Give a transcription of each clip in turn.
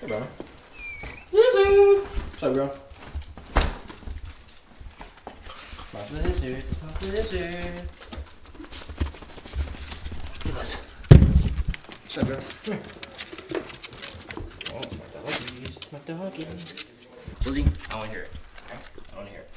Hey, bro. What's up, bro? My blizzard. My blizzard. Hey, Buzz. What's up, bro? Come here. Oh, it's my doggies. It's my doggies. Lizzie, I want to hear it. Okay? I want to hear it.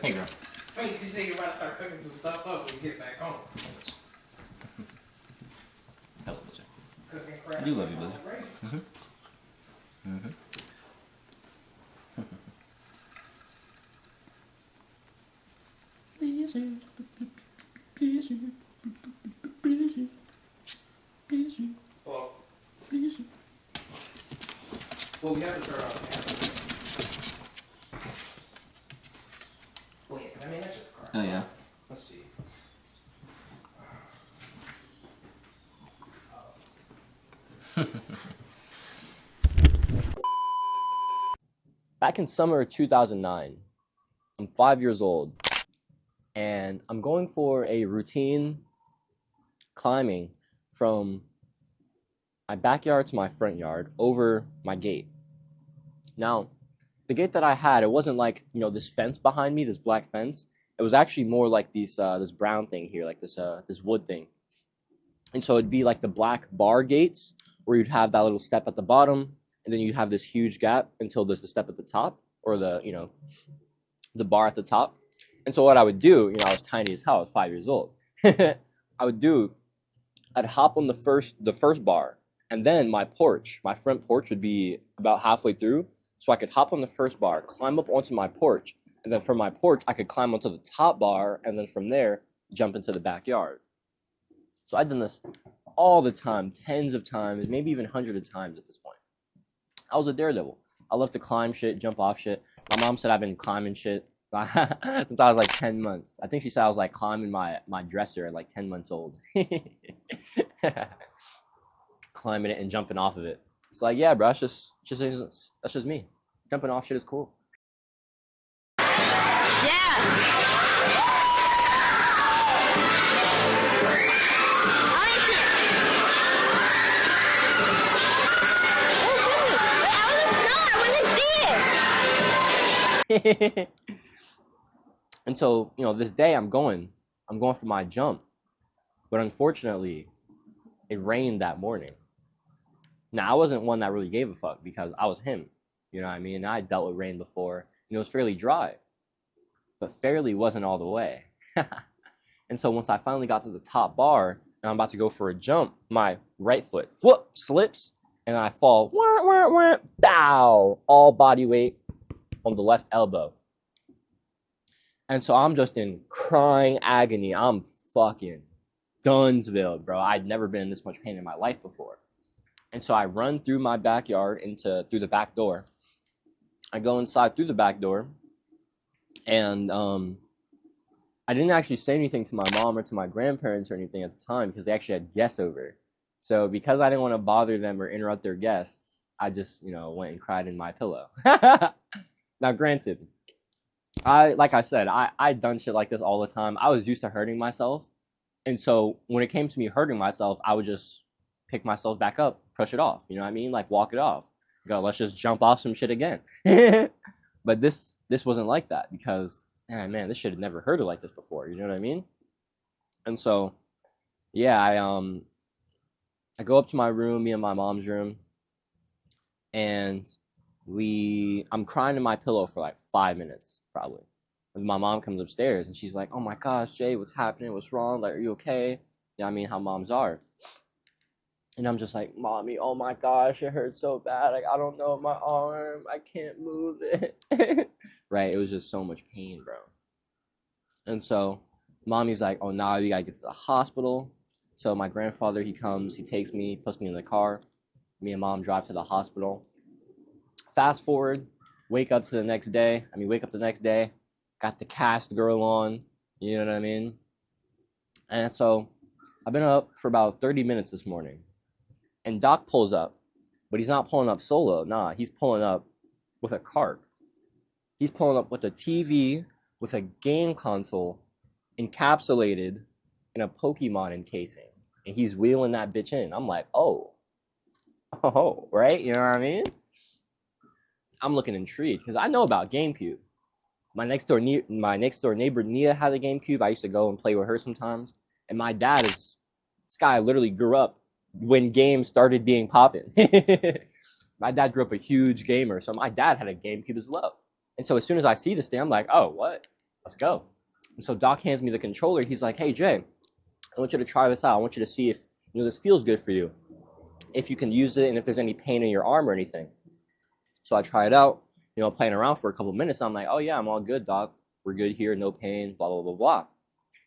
Hey, girl. Wait, you say you're about to start cooking some stuff up when you get back home. Hello, Blizzard. Cooking crap. I do love you, Blizzard. Mm-hmm. Mm-hmm. Blizzard. Blizzard. Blizzard. Blizzard. Well, Blizzard. we have to start off now. Wait, I mean, that's just car. Oh, yeah. Let's see. Back in summer of 2009, I'm 5 years old, and I'm going for a routine climbing from my backyard to my front yard over my gate. Now, the gate that I had, it wasn't like, this fence behind me, this black fence. It was actually more like this brown thing here, like this wood thing. And so it'd be like the black bar gates where you'd have that little step at the bottom, and then you'd have this huge gap until there's the step at the top, or the bar at the top. And so what I would do, I was tiny as hell, I was 5 years old. I'd hop on the first bar, and then my front porch would be about halfway through. So I could hop on the first bar, climb up onto my porch, and then from my porch, I could climb onto the top bar, and then from there, jump into the backyard. So I've done this all the time, tens of times, maybe even hundreds of times at this point. I was a daredevil. I love to climb shit, jump off shit. My mom said I've been climbing shit since I was like 10 months. I think she said I was like climbing my dresser at like 10 months old. Climbing it and jumping off of it. It's like, yeah, bro, that's just me. Jumping off shit is cool. And so, this day I'm going for my jump. But unfortunately, it rained that morning. Now, I wasn't one that really gave a fuck because I was him. You know what I mean? I dealt with rain before, and it was fairly dry. But fairly wasn't all the way. And so once I finally got to the top bar, and I'm about to go for a jump, my right foot, whoop, slips, and I fall, bow, all body weight on the left elbow. And so I'm just in crying agony. I'm fucking Dunsville, bro. I'd never been in this much pain in my life before. And so I run through my backyard through the back door. I go inside through the back door, and I didn't actually say anything to my mom or to my grandparents or anything at the time because they actually had guests over. So because I didn't want to bother them or interrupt their guests, I just, went and cried in my pillow. Now, granted, like I said, I'd done shit like this all the time. I was used to hurting myself. And so when it came to me hurting myself, I would just pick myself back up, brush it off. You know what I mean? Like walk it off. Go, let's just jump off some shit again. But this wasn't like that because, man, this shit had never hurted like this before. You know what I mean? And so, yeah, I go up to my room, me and my mom's room, and I'm crying in my pillow for like 5 minutes, probably. And my mom comes upstairs and she's like, "Oh my gosh, Jay, what's happening? What's wrong? Like, are you okay?" You know what I mean? How moms are. And I'm just like, "Mommy, oh my gosh, it hurts so bad. Like, I don't know my arm. I can't move it." Right? It was just so much pain, bro. And so mommy's like, "Oh, now you gotta get to the hospital." So my grandfather, he comes, he takes me, puts me in the car. Me and mom drive to the hospital. Fast forward, wake up the next day, got the cast girl on, you know what I mean? And so I've been up for about 30 minutes this morning. And Doc pulls up, but he's not pulling up solo. Nah, he's pulling up with a cart. He's pulling up with a TV with a game console encapsulated in a Pokemon encasing, and he's wheeling that bitch in. I'm like, oh, right? You know what I mean? I'm looking intrigued because I know about GameCube. My next door neighbor Nia had a GameCube. I used to go and play with her sometimes. And my dad is this guy literally grew up when games started being popping. My dad grew up a huge gamer, so my dad had a GameCube as well. And so as soon as I see this thing, I'm like, oh, what? Let's go. And so Doc hands me the controller. He's like, hey Jay, I want you to try this out. I want you to see if this feels good for you, if you can use it, and if there's any pain in your arm or anything. So I try it out, playing around for a couple minutes. I'm like, oh yeah, I'm all good, Doc. We're good here, no pain, blah, blah, blah, blah.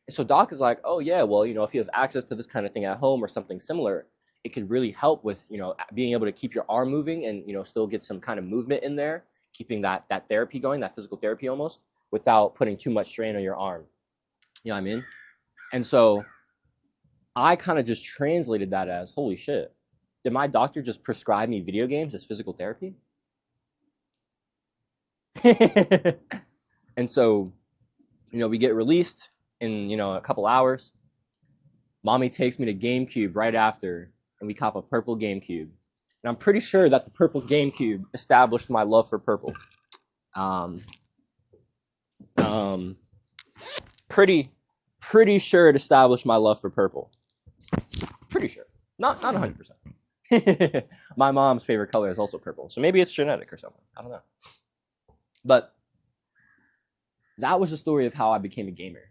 And so Doc is like, oh yeah, well, if you have access to this kind of thing at home or something similar, it could really help with, being able to keep your arm moving and, still get some kind of movement in there, keeping that therapy going, that physical therapy almost, without putting too much strain on your arm. You know what I mean? And so I kind of just translated that as, holy shit, did my doctor just prescribe me video games as physical therapy? And so, we get released in, a couple hours. Mommy takes me to GameCube right after, and we cop a purple GameCube. And I'm pretty sure that the purple GameCube established my love for purple. Pretty sure it established my love for purple. Pretty sure. Not 100%. My mom's favorite color is also purple. So maybe it's genetic or something. I don't know. But that was the story of how I became a gamer.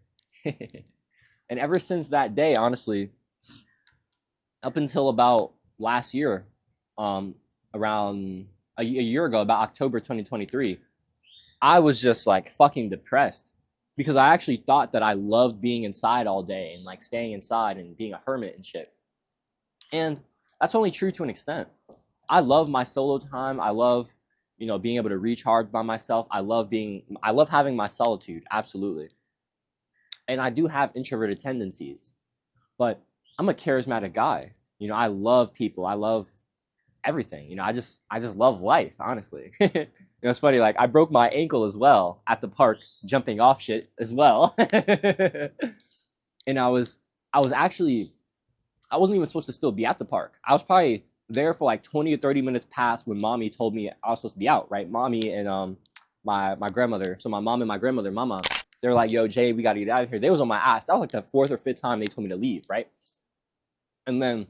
And ever since that day, honestly, up until about last year, around a year ago, about October 2023, I was just like fucking depressed because I actually thought that I loved being inside all day and like staying inside and being a hermit and shit. And that's only true to an extent. I love my solo time. I love, being able to recharge by myself. I love having my solitude. Absolutely. And I do have introverted tendencies, but I'm a charismatic guy. I love people. I love everything. I just love life, honestly. It's funny. Like I broke my ankle as well at the park, jumping off shit as well. And I wasn't even supposed to still be at the park. I was probably there for like 20 or 30 minutes past when mommy told me I was supposed to be out, right? Mommy and my grandmother. So my mom and my grandmother, mama, they're like, yo, Jay, we got to get out of here. They was on my ass. That was like the 4th or 5th time they told me to leave, right? And then,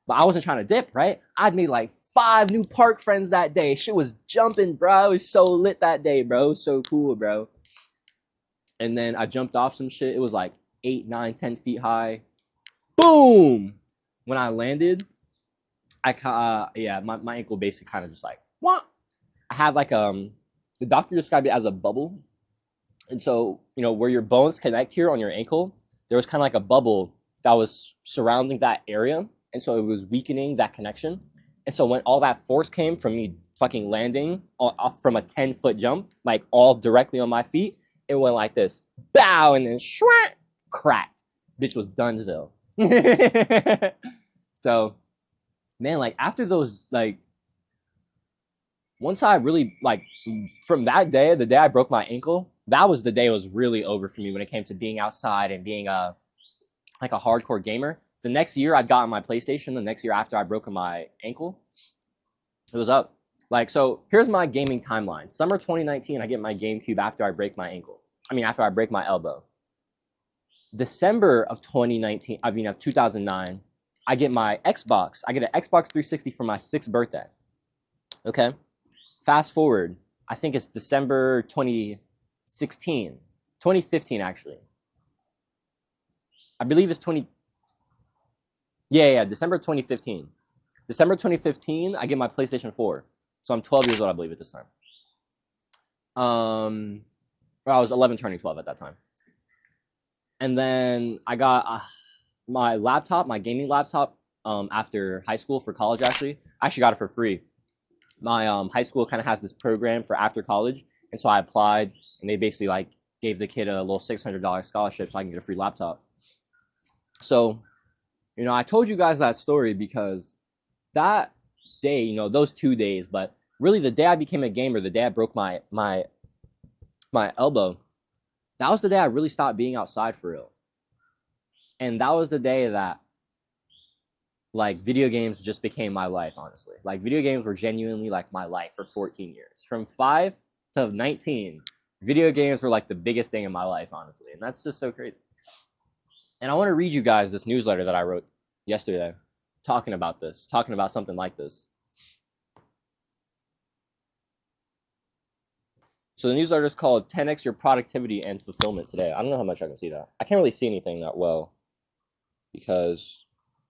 but I wasn't trying to dip, right? I'd made like 5 new park friends that day. Shit was jumping, bro. It was so lit that day, bro. It was so cool, bro. And then I jumped off some shit. It was like 8, 9, 10 feet high. Boom! When I landed, my ankle basically kind of just like, what? I had like, the doctor described it as a bubble. And so, where your bones connect here on your ankle, there was kind of like a bubble that was surrounding that area. And so it was weakening that connection. And so when all that force came from me fucking landing off from a 10-foot jump, like all directly on my feet, it went like this, bow, and then shwat, cracked. Bitch was Dunsville. So, man, like after those, like, once I really, like, from that day, the day I broke my ankle, that was the day it was really over for me when it came to being outside and being like a hardcore gamer. The next year I'd gotten my PlayStation. The next year after I broke my ankle, it was up. Like, so here's my gaming timeline. Summer 2019, I get my GameCube after I break my ankle. After I break my elbow. December of 2009, I get my Xbox. I get an Xbox 360 for my 6th birthday. Okay. Fast forward, I think it's December 2015 actually. I believe it's December 2015. December 2015, I get my PlayStation 4. So I'm 12 years old, I believe, at this time. I was 11 turning 12 at that time. And then I got my laptop, my gaming laptop, after high school for college, actually. I actually got it for free. My high school kind of has this program for after college. And so I applied, and they basically like gave the kid a little $600 scholarship so I can get a free laptop. So, I told you guys that story because that day, those 2 days, but really the day I became a gamer, the day I broke my my elbow. That was the day I really stopped being outside for real. And that was the day that like video games just became my life, honestly. Like video games were genuinely like my life for 14 years. From 5 to 19, video games were like the biggest thing in my life, honestly. And that's just so crazy. And I want to read you guys this newsletter that I wrote yesterday talking about something like this. So the newsletter is called 10x Your Productivity and Fulfillment Today. I don't know how much I can see that. I can't really see anything that well because,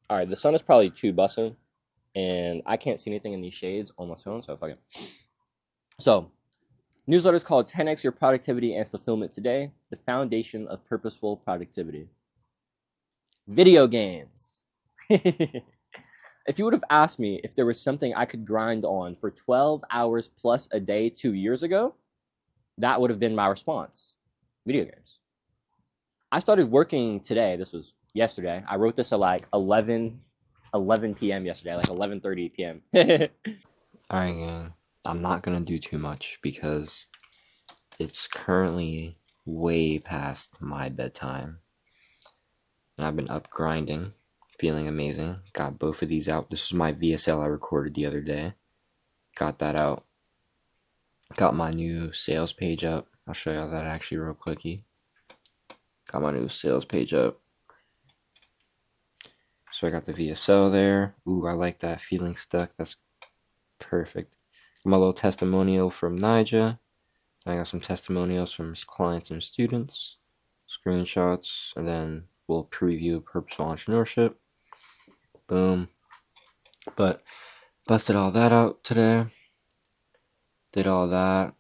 all right, the sun is probably too busting and I can't see anything in these shades on my phone, so fuck it. So, newsletter is called 10x Your Productivity and Fulfillment Today, the foundation of purposeful productivity. Video games. If you would have asked me if there was something I could grind on for 12 hours plus a day 2 years ago, that would have been my response. Video games. I started working today. This was yesterday. I wrote this at like 11 p.m. yesterday, like 11:30 p.m. All right, gang. I'm not going to do too much because it's currently way past my bedtime. And I've been up grinding, feeling amazing. Got both of these out. This was my VSL I recorded the other day. Got that out. Got my new sales page up. I'll show y'all that actually real quickie. Got my new sales page up. So I got the VSL there. Ooh, I like that. Feeling stuck. That's perfect. My little testimonial from Nija. I got some testimonials from clients and students. Screenshots. And then we'll preview Purposeful Entrepreneurship. Boom. But busted all that out today. Did all that.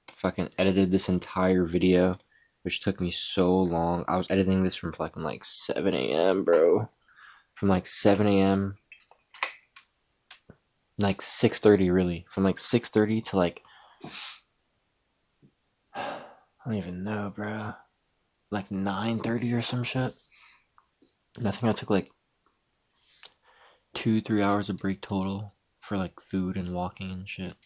Fucking edited this entire video, which took me so long. I was editing this from fucking like 7 a.m., bro. From like 7 a.m. like 6:30, really. From like 6:30 to like, I don't even know, bro. Like 9:30 or some shit. And I think I took like 2-3 hours of break total for like food and walking and shit.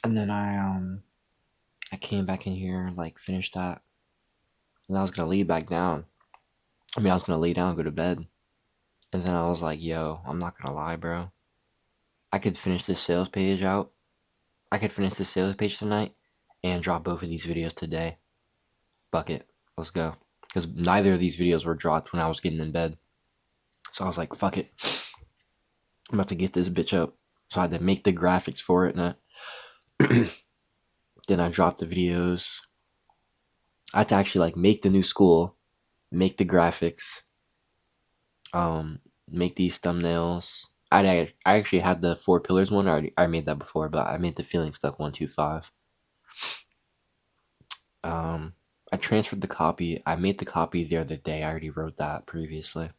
And then I came back in here, like finished that, and I was gonna lay back down. I was gonna lay down and go to bed. And then I was like, yo, I'm not gonna lie, bro. I could finish this sales page out. I could finish this sales page tonight and drop both of these videos today. Bucket. Let's go. Because neither of these videos were dropped when I was getting in bed. So I was like, fuck it. I'm about to get this bitch up. So I had to make the graphics for it, and then I dropped the videos. I had to actually like make the new school, make the graphics, make these thumbnails. I actually had the 4 pillars one. I made that before, but I made the feeling stuck 1, 2, 5. I transferred the copy. I made the copy the other day. I already wrote that previously.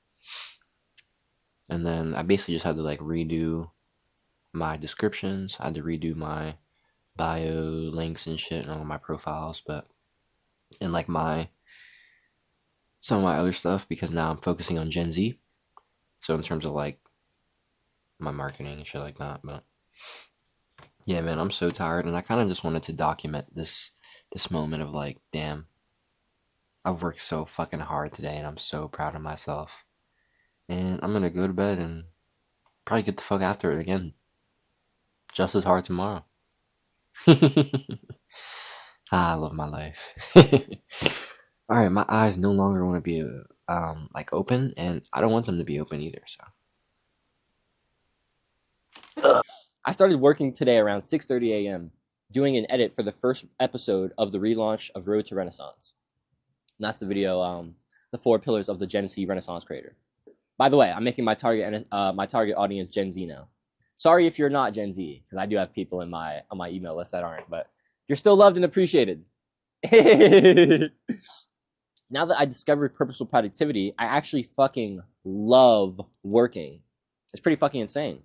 And then I basically just had to like redo my descriptions. I had to redo my bio links and shit and all my profiles, but and like some of my other stuff, because now I'm focusing on Gen Z. So in terms of like my marketing and shit like that, but yeah, man, I'm so tired, and I kind of just wanted to document this moment of like, damn, I've worked so fucking hard today, and I'm so proud of myself. And I'm gonna go to bed and probably get the fuck after it again, just as hard tomorrow. I love my life. All right, my eyes no longer want to be like open, and I don't want them to be open either. So I started working today around 6:30 a.m. doing an edit for the first episode of the relaunch of Road to Renaissance. And that's the video, the 4 pillars of the Gen Z Renaissance creator. By the way, I'm making my target audience Gen Z now. Sorry if you're not Gen Z, because I do have people on my email list that aren't, but you're still loved and appreciated. Now that I discovered purposeful productivity, I actually fucking love working. It's pretty fucking insane.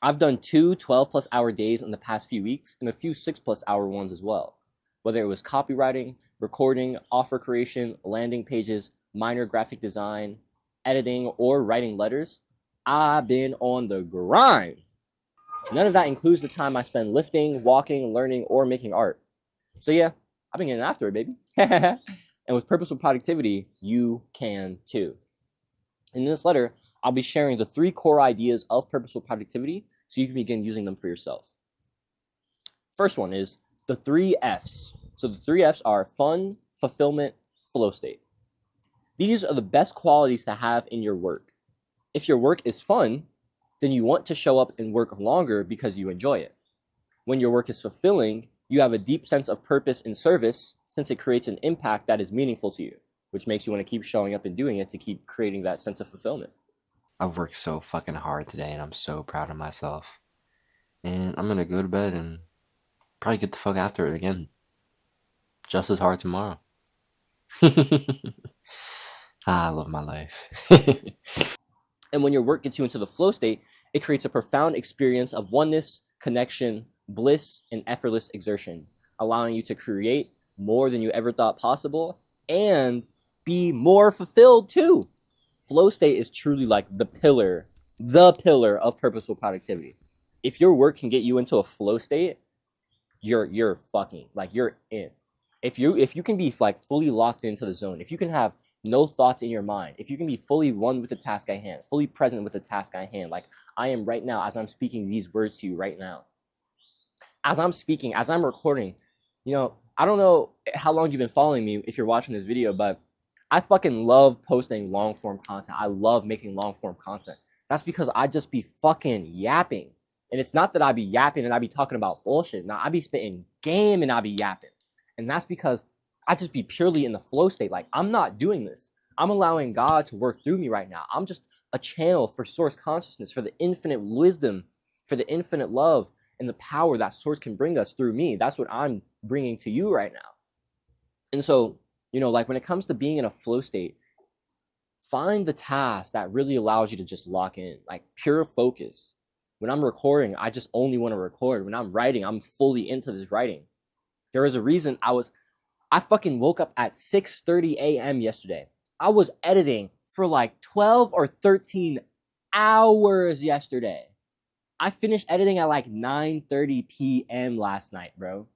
I've done 2 12+ hour days in the past few weeks and a few 6+ hour ones as well. Whether it was copywriting, recording, offer creation, landing pages, minor graphic design, editing, or writing letters, I've been on the grind. None of that includes the time I spend lifting, walking, learning, or making art. So yeah, I've been getting after it, baby. And with purposeful productivity, you can too. In this letter, I'll be sharing the 3 core ideas of purposeful productivity so you can begin using them for yourself. First one is the 3 F's. So the 3 F's are fun, fulfillment, flow state. These are the best qualities to have in your work. If your work is fun, then you want to show up and work longer because you enjoy it. When your work is fulfilling, you have a deep sense of purpose and service since it creates an impact that is meaningful to you, which makes you want to keep showing up and doing it to keep creating that sense of fulfillment. I've worked so fucking hard today and I'm so proud of myself. And I'm gonna go to bed and probably get the fuck after it again. Just as hard tomorrow. I love my life. And when your work gets you into the flow state, it creates a profound experience of oneness, connection, bliss, and effortless exertion, allowing you to create more than you ever thought possible and be more fulfilled too. Flow state is truly like the pillar of purposeful productivity. If your work can get you into a flow state, you're fucking like you're in. If you can be like fully locked into the zone, if you can have no thoughts in your mind, if you can be fully one with the task at hand, fully present with the task at hand, like I am right now as I'm speaking these words to you right now. As I'm speaking, as I'm recording, you know, I don't know how long you've been following me if you're watching this video, but I fucking love posting long form content. I love making long form content. That's because I just be fucking yapping. And it's not that I be yapping and I be talking about bullshit. Now I be spitting game and I be yapping. And that's because I just be purely in the flow state. Like I'm not doing this. I'm allowing God to work through me right now. I'm just a channel for source consciousness, for the infinite wisdom, for the infinite love and the power that source can bring us through me. That's what I'm bringing to you right now. And so, you know, like when it comes to being in a flow state, find the task that really allows you to just lock in, like pure focus. When I'm recording, I just only want to record. When I'm writing, I'm fully into this writing. There is a reason I fucking woke up at 6:30 a.m. yesterday. I was editing for like 12 or 13 hours yesterday. I finished editing at like 9:30 p.m. last night, bro.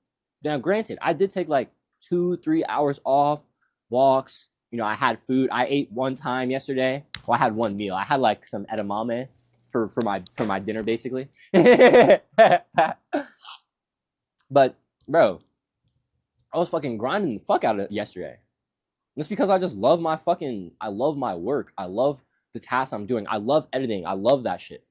Now, granted, I did take like 2-3 hours off, walks. You know, I had food. I ate one time yesterday. Well, I had one meal. I had like some edamame for my dinner, basically. But, bro, I was fucking grinding the fuck out of it yesterday. It's because I just love I love my work. I love the tasks I'm doing. I love editing. I love that shit.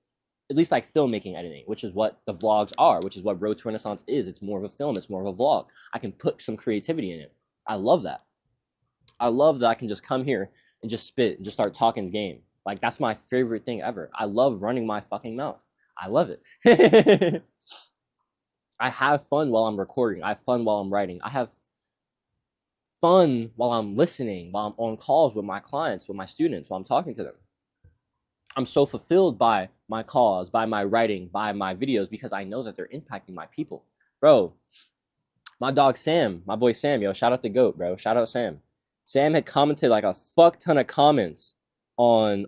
At least like filmmaking editing, which is what the vlogs are, which is what Road to Renaissance is. It's more of a film. It's more of a vlog. I can put some creativity in it. I love that. I love that I can just come here and just spit and just start talking game. Like that's my favorite thing ever. I love running my fucking mouth. I love it. I have fun while I'm recording. I have fun while I'm writing. I have fun while I'm listening, while I'm on calls with my clients, with my students, while I'm talking to them. I'm so fulfilled by my calls, by my writing, by my videos, because I know that they're impacting my people. Bro, my dog Sam, my boy Sam, yo, shout out the GOAT, bro. Shout out Sam. Sam had commented like a fuck ton of comments on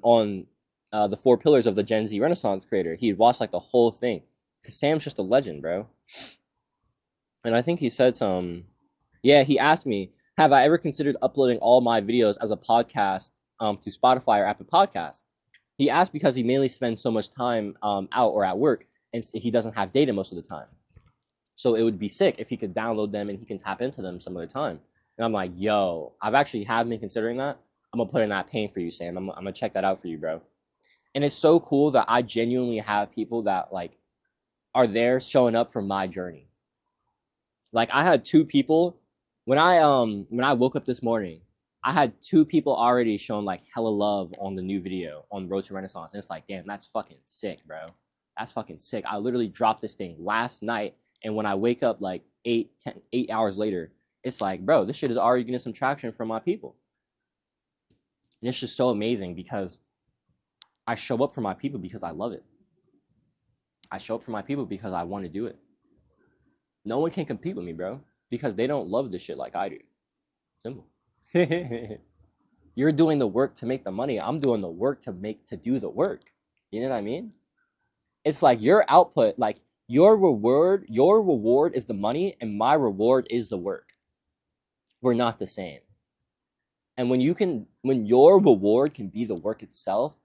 the 4 pillars of the Gen Z Renaissance creator. He had watched like the whole thing. Cause Sam's just a legend, bro. And I think he said he asked me, have I ever considered uploading all my videos as a podcast to Spotify or Apple Podcasts? He asked because he mainly spends so much time out or at work, and he doesn't have data most of the time. So it would be sick if he could download them and he can tap into them some other time. And I'm like, yo, I've actually have been considering that. I'm gonna put in that pain for you, Sam. I'm gonna check that out for you, bro. And it's so cool that I genuinely have people that like are there showing up for my journey. Like I had 2 people when I woke up this morning. I had 2 people already showing like hella love on the new video on Road to Renaissance. And it's like, damn, that's fucking sick, bro. That's fucking sick. I literally dropped this thing last night. And when I wake up like 8 hours later, it's like, bro, this shit is already getting some traction from my people. And it's just so amazing because I show up for my people because I love it. I show up for my people because I want to do it. No one can compete with me, bro, because they don't love this shit like I do. Simple. You're doing the work to make the money. I'm doing the work to do the work. You know what I mean? It's like your output, like your reward is the money, and my reward is the work. We're not the same. And when your reward can be the work itself,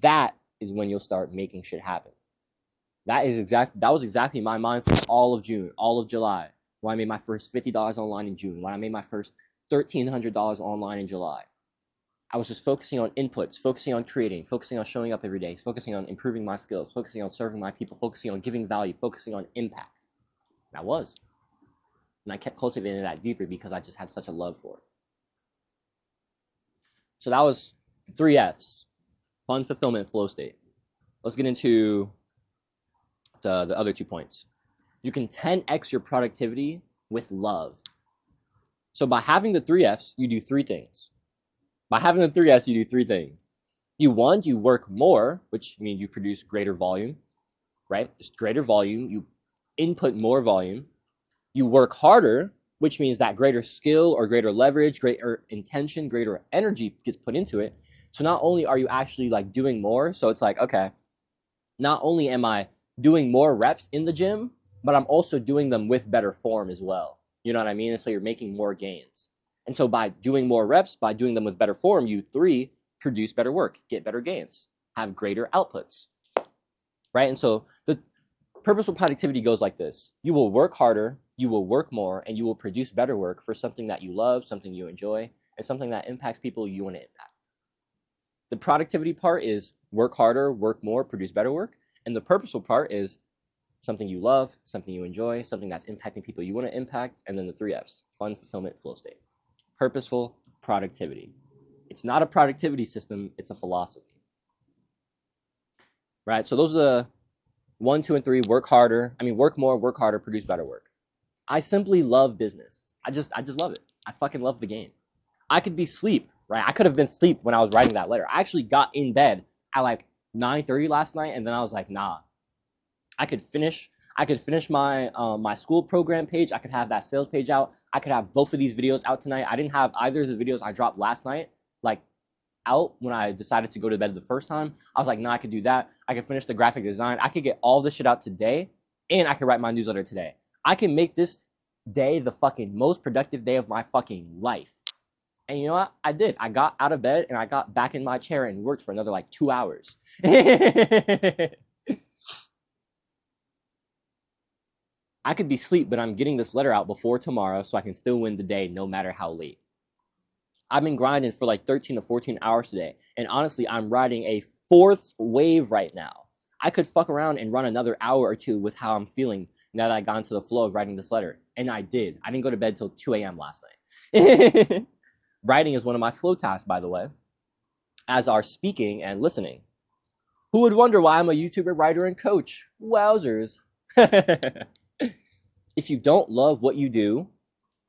that is when you'll start making shit happen. That was exactly my mindset all of June, all of July, when I made my first $50 online in June, when I made my first $1,300 online in July. I was just focusing on inputs, focusing on creating, focusing on showing up every day, focusing on improving my skills, focusing on serving my people, focusing on giving value, focusing on impact. And I was. And I kept cultivating that deeper because I just had such a love for it. So that was the 3 Fs: fun, fulfillment, flow state. Let's get into the other 2 points. You can 10x your productivity with love. So by having the 3 Fs, you do 3 things. By having the 3 Fs, you do 3 things. You work more, which means you produce greater volume, right? Just greater volume. You input more volume. You work harder, which means that greater skill or greater leverage, greater intention, greater energy gets put into it. So not only are you actually like doing more, so it's like, okay, not only am I doing more reps in the gym, but I'm also doing them with better form as well. You know what I mean? And so you're making more gains. And so by doing more reps, by doing them with better form, you 3 produce better work, get better gains, have greater outputs, right? And so the purposeful productivity goes like this. You will work harder, you will work more, and you will produce better work for something that you love, something you enjoy, and something that impacts people you want to impact. The productivity part is work harder, work more, produce better work. And the purposeful part is something you love, something you enjoy, something that's impacting people you want to impact. And then the 3 Fs: fun, fulfillment, flow state. Purposeful productivity. It's not a productivity system, it's a philosophy. Right? So those are the 1, 2, and 3. Work more, work harder, produce better work. I simply love business. I just love it. I fucking love the game. I could be asleep, right? I could have been asleep when I was writing that letter. I actually got in bed at like 9:30 last night, and then I was like, nah. I could finish my my school program page. I could have that sales page out. I could have both of these videos out tonight. I didn't have either of the videos I dropped last night like out when I decided to go to bed the first time. I was like, nah, I could do that. I could finish the graphic design. I could get all this shit out today, and I could write my newsletter today. I can make this day the fucking most productive day of my fucking life. And you know what? I did. I got out of bed and I got back in my chair and worked for another like 2 hours. I could be asleep, but I'm getting this letter out before tomorrow so I can still win the day no matter how late. I've been grinding for like 13 to 14 hours today. And honestly, I'm riding a 4th wave right now. I could fuck around and run another hour or 2 with how I'm feeling now that I got into the flow of writing this letter. And I did. I didn't go to bed till 2 a.m. last night. Writing is one of my flow tasks, by the way, as are speaking and listening. Who would wonder why I'm a YouTuber, writer, and coach? Wowzers. If you don't love what you do,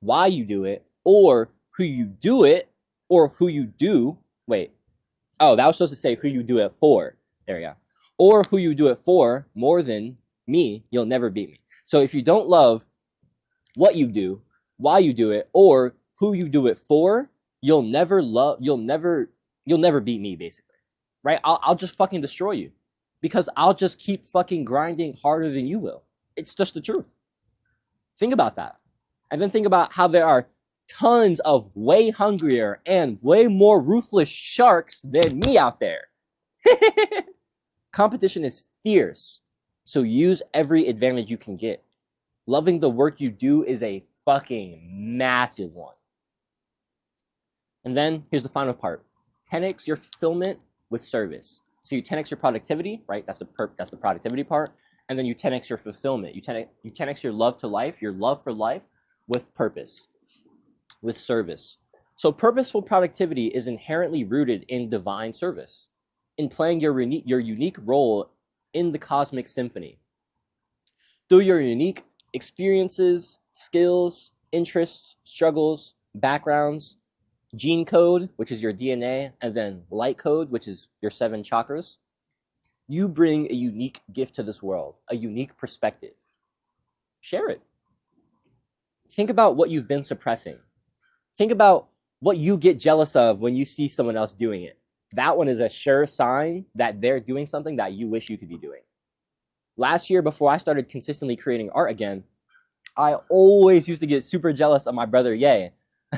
why you do it, or who you do it, or who you do, wait. Oh, that was supposed to say who you do it for. There we go. Or who you do it for more than me, you'll never beat me. So if you don't love what you do, why you do it, or who you do it for, you'll never beat me, basically. Right? I'll just fucking destroy you. Because I'll just keep fucking grinding harder than you will. It's just the truth. Think about that. And then think about how there are tons of way hungrier and way more ruthless sharks than me out there. Competition is fierce. So use every advantage you can get. Loving the work you do is a fucking massive one. And then here's the final part. 10x your fulfillment with service. So you 10x your productivity, right? That's the productivity part. And then you 10x your fulfillment. You 10x your love to life, your love for life with purpose, with service. So purposeful productivity is inherently rooted in divine service, in playing your unique role in the cosmic symphony. Through your unique experiences, skills, interests, struggles, backgrounds, gene code, which is your DNA, and then light code, which is your 7 chakras, you bring a unique gift to this world, a unique perspective. Share it. Think about what you've been suppressing. Think about what you get jealous of when you see someone else doing it. That one is a sure sign that they're doing something that you wish you could be doing. Last year, before I started consistently creating art again, I always used to get super jealous of my brother Ye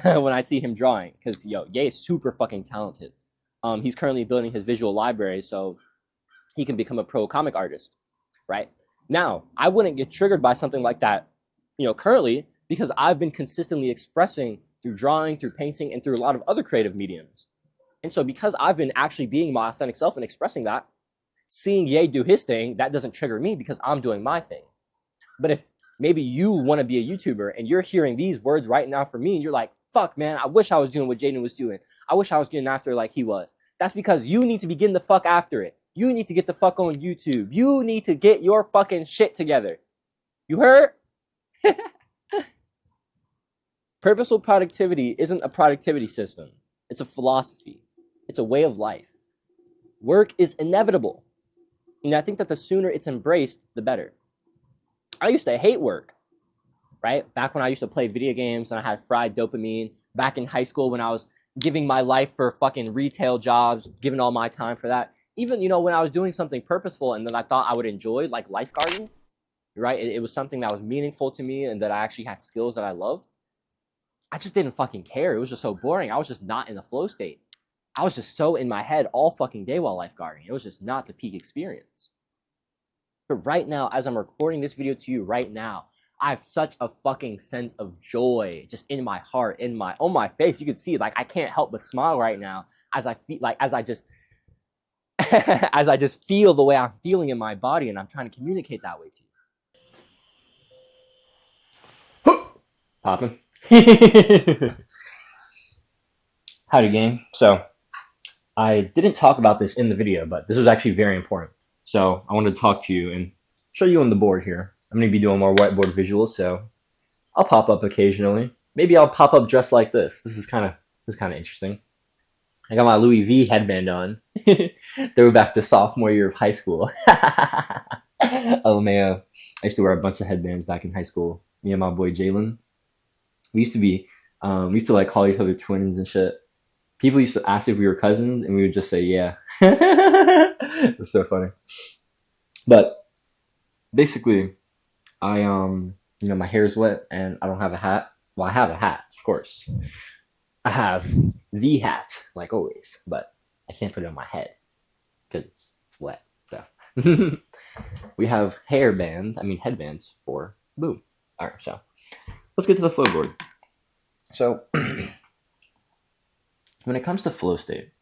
when I see him drawing, because Ye is super fucking talented. He's currently building his visual library so he can become a pro comic artist, right? Now, I wouldn't get triggered by something like that, currently, because I've been consistently expressing through drawing, through painting, and through a lot of other creative mediums. And so because I've been actually being my authentic self and expressing that, seeing Ye do his thing, that doesn't trigger me because I'm doing my thing. But if maybe you want to be a YouTuber and you're hearing these words right now from me and you're like, fuck, man, I wish I was doing what Jaden was doing. I wish I was getting after it like he was. That's because you need to be getting the fuck after it. You need to get the fuck on YouTube. You need to get your fucking shit together. You heard? Purposeful productivity isn't a productivity system. It's a philosophy. It's a way of life. Work is inevitable. And I think that the sooner it's embraced, the better. I used to hate work, right? Back when I used to play video games and I had fried dopamine. Back in high school when I was giving my life for fucking retail jobs, giving all my time for that. Even, when I was doing something purposeful and that I thought I would enjoy, like lifeguarding, right? It was something that was meaningful to me and that I actually had skills that I loved. I just didn't fucking care. It was just so boring. I was just not in the flow state. I was just so in my head all fucking day while lifeguarding. It was just not the peak experience. But right now, as I'm recording this video to you right now, I have such a fucking sense of joy just in my heart, on my face. You can see, like, I can't help but smile right now as I feel, like, as I just as I just feel the way I'm feeling in my body, and I'm trying to communicate that way to you. Popping. Howdy, gang. So I didn't talk about this in the video, but this was actually very important. So I wanted to talk to you and show you on the board here. I'm going to be doing more whiteboard visuals, so I'll pop up occasionally. Maybe I'll pop up dressed like this. This is kind of interesting. I got my Louis V headband on. Throwback to sophomore year of high school. LMAO. I used to wear a bunch of headbands back in high school. Me and my boy Jalen. We used to like call each other twins and shit. People used to ask if we were cousins, and we would just say, yeah. It was so funny. But basically, my hair is wet, and I don't have a hat. Well, I have a hat, of course. I have the hat, like always, but I can't put it on my head because it's wet. So we have headbands for boom. All right, so let's get to the flow board. So when it comes to flow state,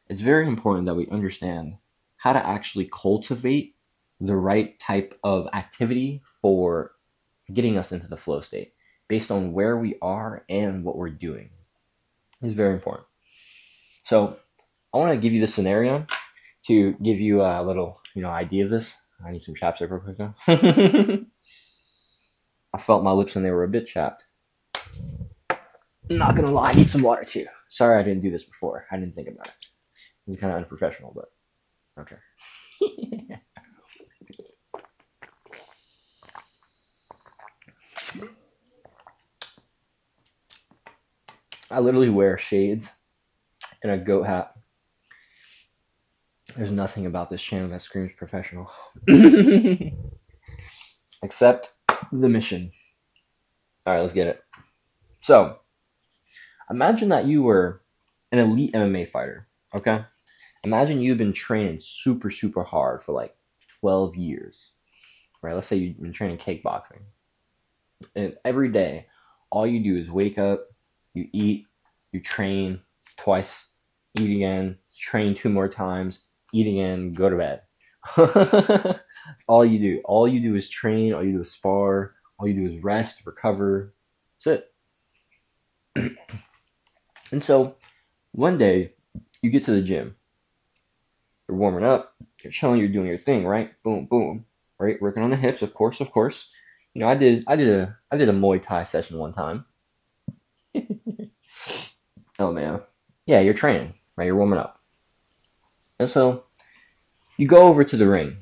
it's very important that we understand how to actually cultivate the right type of activity for getting us into the flow state based on where we are and what we're doing. It's very important. So I want to give you the scenario to give you a little, idea of this. I need some chapstick real quick now. I felt my lips and they were a bit chapped. Not gonna lie, I need some water too. Sorry I didn't do this before. I didn't think about it. It's kind of unprofessional, but okay. I literally wear shades and a goat hat. There's nothing about this channel that screams professional. Except the mission. Alright, let's get it. So, imagine that you were an elite MMA fighter, okay? Imagine you've been training super, super hard for like 12 years, right? Let's say you've been training kickboxing. And every day, all you do is wake up, you eat, you train twice, eat again, train 2 more times, eat again, go to bed. That's all you do. All you do is train, all you do is spar, all you do is rest, recover. That's it. And so one day you get to the gym. You're warming up, you're chilling, you're doing your thing, right? Boom, boom. Right? Working on the hips, of course. I did a Muay Thai session one time. Oh man. Yeah, you're training, right? You're warming up. And so you go over to the ring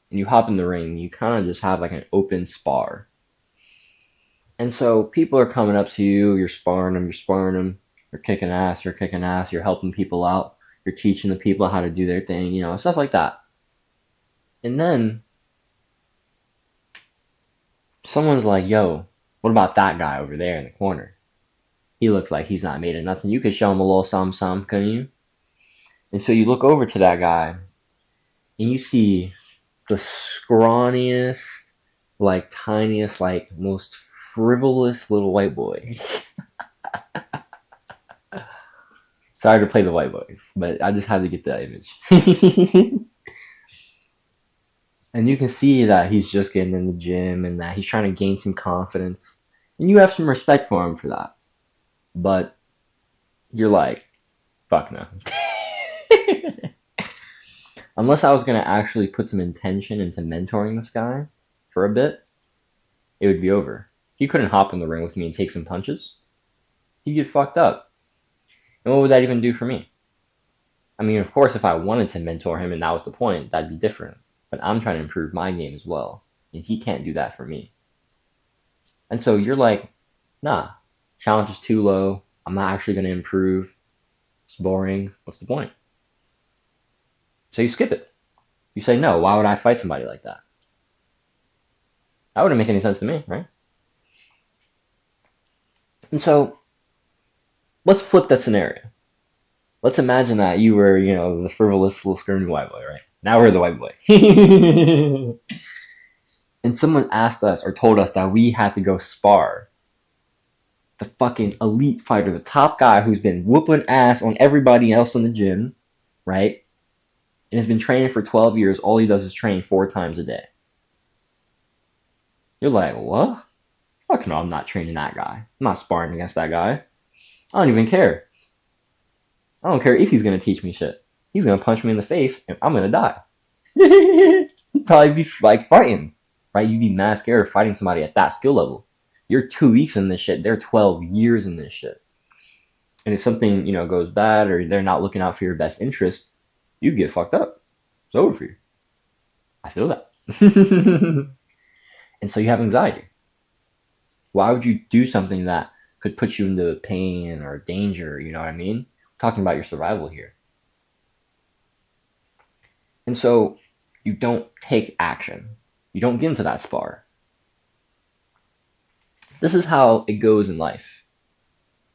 and you hop in the ring, you kind of just have like an open spar. And so people are coming up to you, you're sparring them, you're kicking ass, you're helping people out, you're teaching the people how to do their thing, stuff like that. And then someone's like, yo, what about that guy over there in the corner? He looks like he's not made of nothing. You could show him a little something, couldn't you? And so you look over to that guy and you see the scrawniest, like tiniest, like most frivolous little white boy. Sorry to play the white boys, but I just had to get that image. And you can see that he's just getting in the gym and that he's trying to gain some confidence. And you have some respect for him for that. But you're like, fuck no. Unless I was going to actually put some intention into mentoring this guy for a bit, it would be over. He couldn't hop in the ring with me and take some punches. He'd get fucked up. And what would that even do for me? I mean, of course, if I wanted to mentor him and that was the point, that'd be different. But I'm trying to improve my game as well. And he can't do that for me. And so you're like, nah, challenge is too low. I'm not actually going to improve. It's boring. What's the point? So you skip it. You say, no, why would I fight somebody like that? That wouldn't make any sense to me, right? And so let's flip that scenario. Let's imagine that you were, the frivolous little screaming white boy, right? Now we're the white boy. And someone asked us or told us that we had to go spar the fucking elite fighter, the top guy who's been whooping ass on everybody else in the gym, right? And has been training for 12 years. All he does is train 4 times a day. You're like, what? Fuck no, I'm not training that guy. I'm not sparring against that guy. I don't even care. I don't care if he's going to teach me shit. He's going to punch me in the face and I'm going to die. You'd probably be like fighting, right? You'd be mad scared of fighting somebody at that skill level. You're 2 weeks in this shit. They're 12 years in this shit. And if something, goes bad or they're not looking out for your best interest, you get fucked up. It's over for you. I feel that. And so you have anxiety. Why would you do something that could put you into pain or danger? You know what I mean? I'm talking about your survival here. And so you don't take action. You don't get into that spar. This is how it goes in life.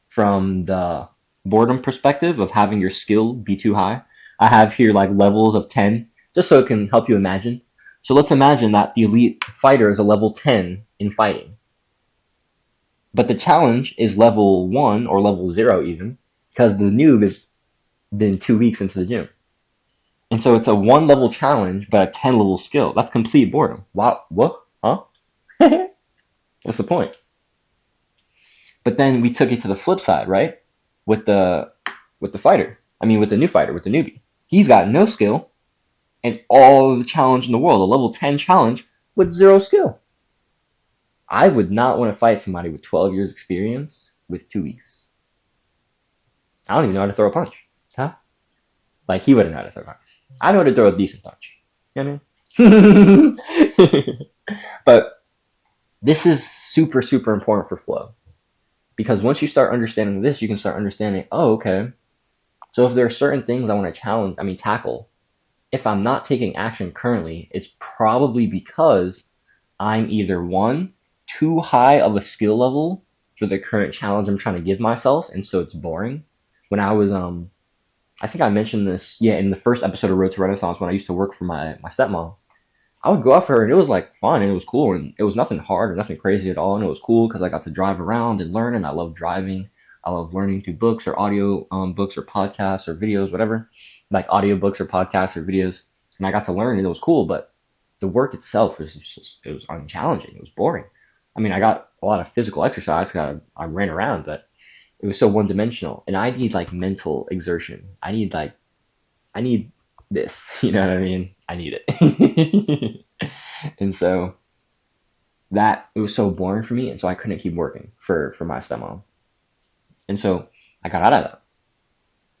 From the boredom perspective of having your skill be too high, I have here like levels of 10, just so it can help you imagine. So let's imagine that the elite fighter is a level 10 in fighting. But the challenge is level 1 or level 0 even, because the noob has been 2 weeks into the gym. And so it's a 1 level challenge, but a 10 level skill. That's complete boredom. Wow, what? Huh? What's the point? But then we took it to the flip side, right? With the fighter. I mean, with the new fighter, with the newbie. He's got no skill and all the challenge in the world, a level 10 challenge with 0 skill. I would not want to fight somebody with 12 years experience with 2 weeks. I don't even know how to throw a punch. Huh? Like, he wouldn't know how to throw a punch. I know how to throw a decent punch. You know what I mean? But this is super, super important for flow. Because once you start understanding this, you can start understanding, oh, okay. So if there are certain things I want to tackle, if I'm not taking action currently, it's probably because I'm either 1, too high of a skill level for the current challenge I'm trying to give myself, and so it's boring. When I was, I think I mentioned this, in the first episode of Road to Renaissance when I used to work for my stepmom. I would go out for her and it was like fun and it was cool and it was nothing hard or nothing crazy at all, and it was cool because I got to drive around and learn, and I love driving. I love learning through books or audio books or podcasts or videos, whatever, like audio books or podcasts or videos, and I got to learn and it was cool. But the work itself was unchallenging. It was boring. I mean, I got a lot of physical exercise because I ran around, but it was so one-dimensional, and I need like mental exertion. I need this, you know what I mean? I need it. And so that, it was so boring for me, and so I couldn't keep working for my stepmom. And so I got out of that.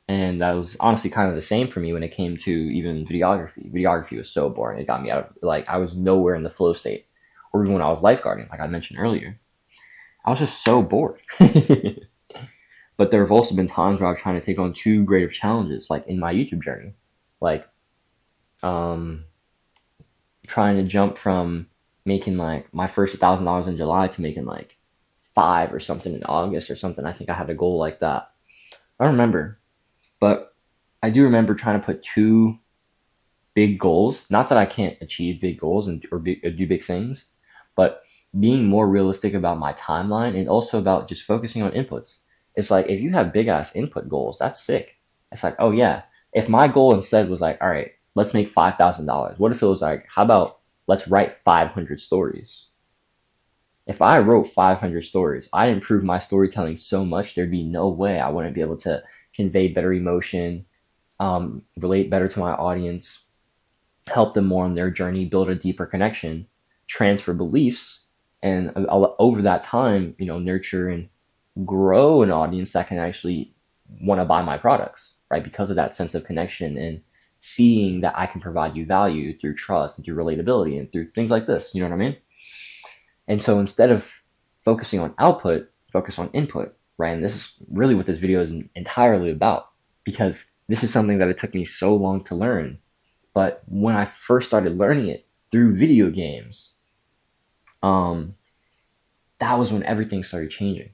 And that was honestly kind of the same for me when it came to even videography. Videography was so boring. It got me out of, like, I was nowhere in the flow state. Or even when I was lifeguarding, like I mentioned earlier, I was just so bored. But there have also been times where I was trying to take on too great of challenges, like in my YouTube journey. Like, trying to jump from making like my first $1,000 in July to making like five or something in August or something. I think I had a goal like that. I don't remember, but I do remember trying to put two big goals. Not that I can't achieve big goals or do big things, but being more realistic about my timeline and also about just focusing on inputs. It's like if you have big ass input goals, that's sick. It's like, oh yeah, if my goal instead was like, all right, let's make $5,000. What if it was like, how about let's write 500 stories? If I wrote 500 stories, I'd improve my storytelling so much, there'd be no way I wouldn't be able to convey better emotion, relate better to my audience, help them more on their journey, build a deeper connection, transfer beliefs, and over that time, nurture and grow an audience that can actually want to buy my products, right? Because of that sense of connection and seeing that I can provide you value through trust and through relatability and through things like this. You know what I mean? And so instead of focusing on output, focus on input, right? And this is really what this video is entirely about, because this is something that it took me so long to learn. But when I first started learning it through video games, that was when everything started changing.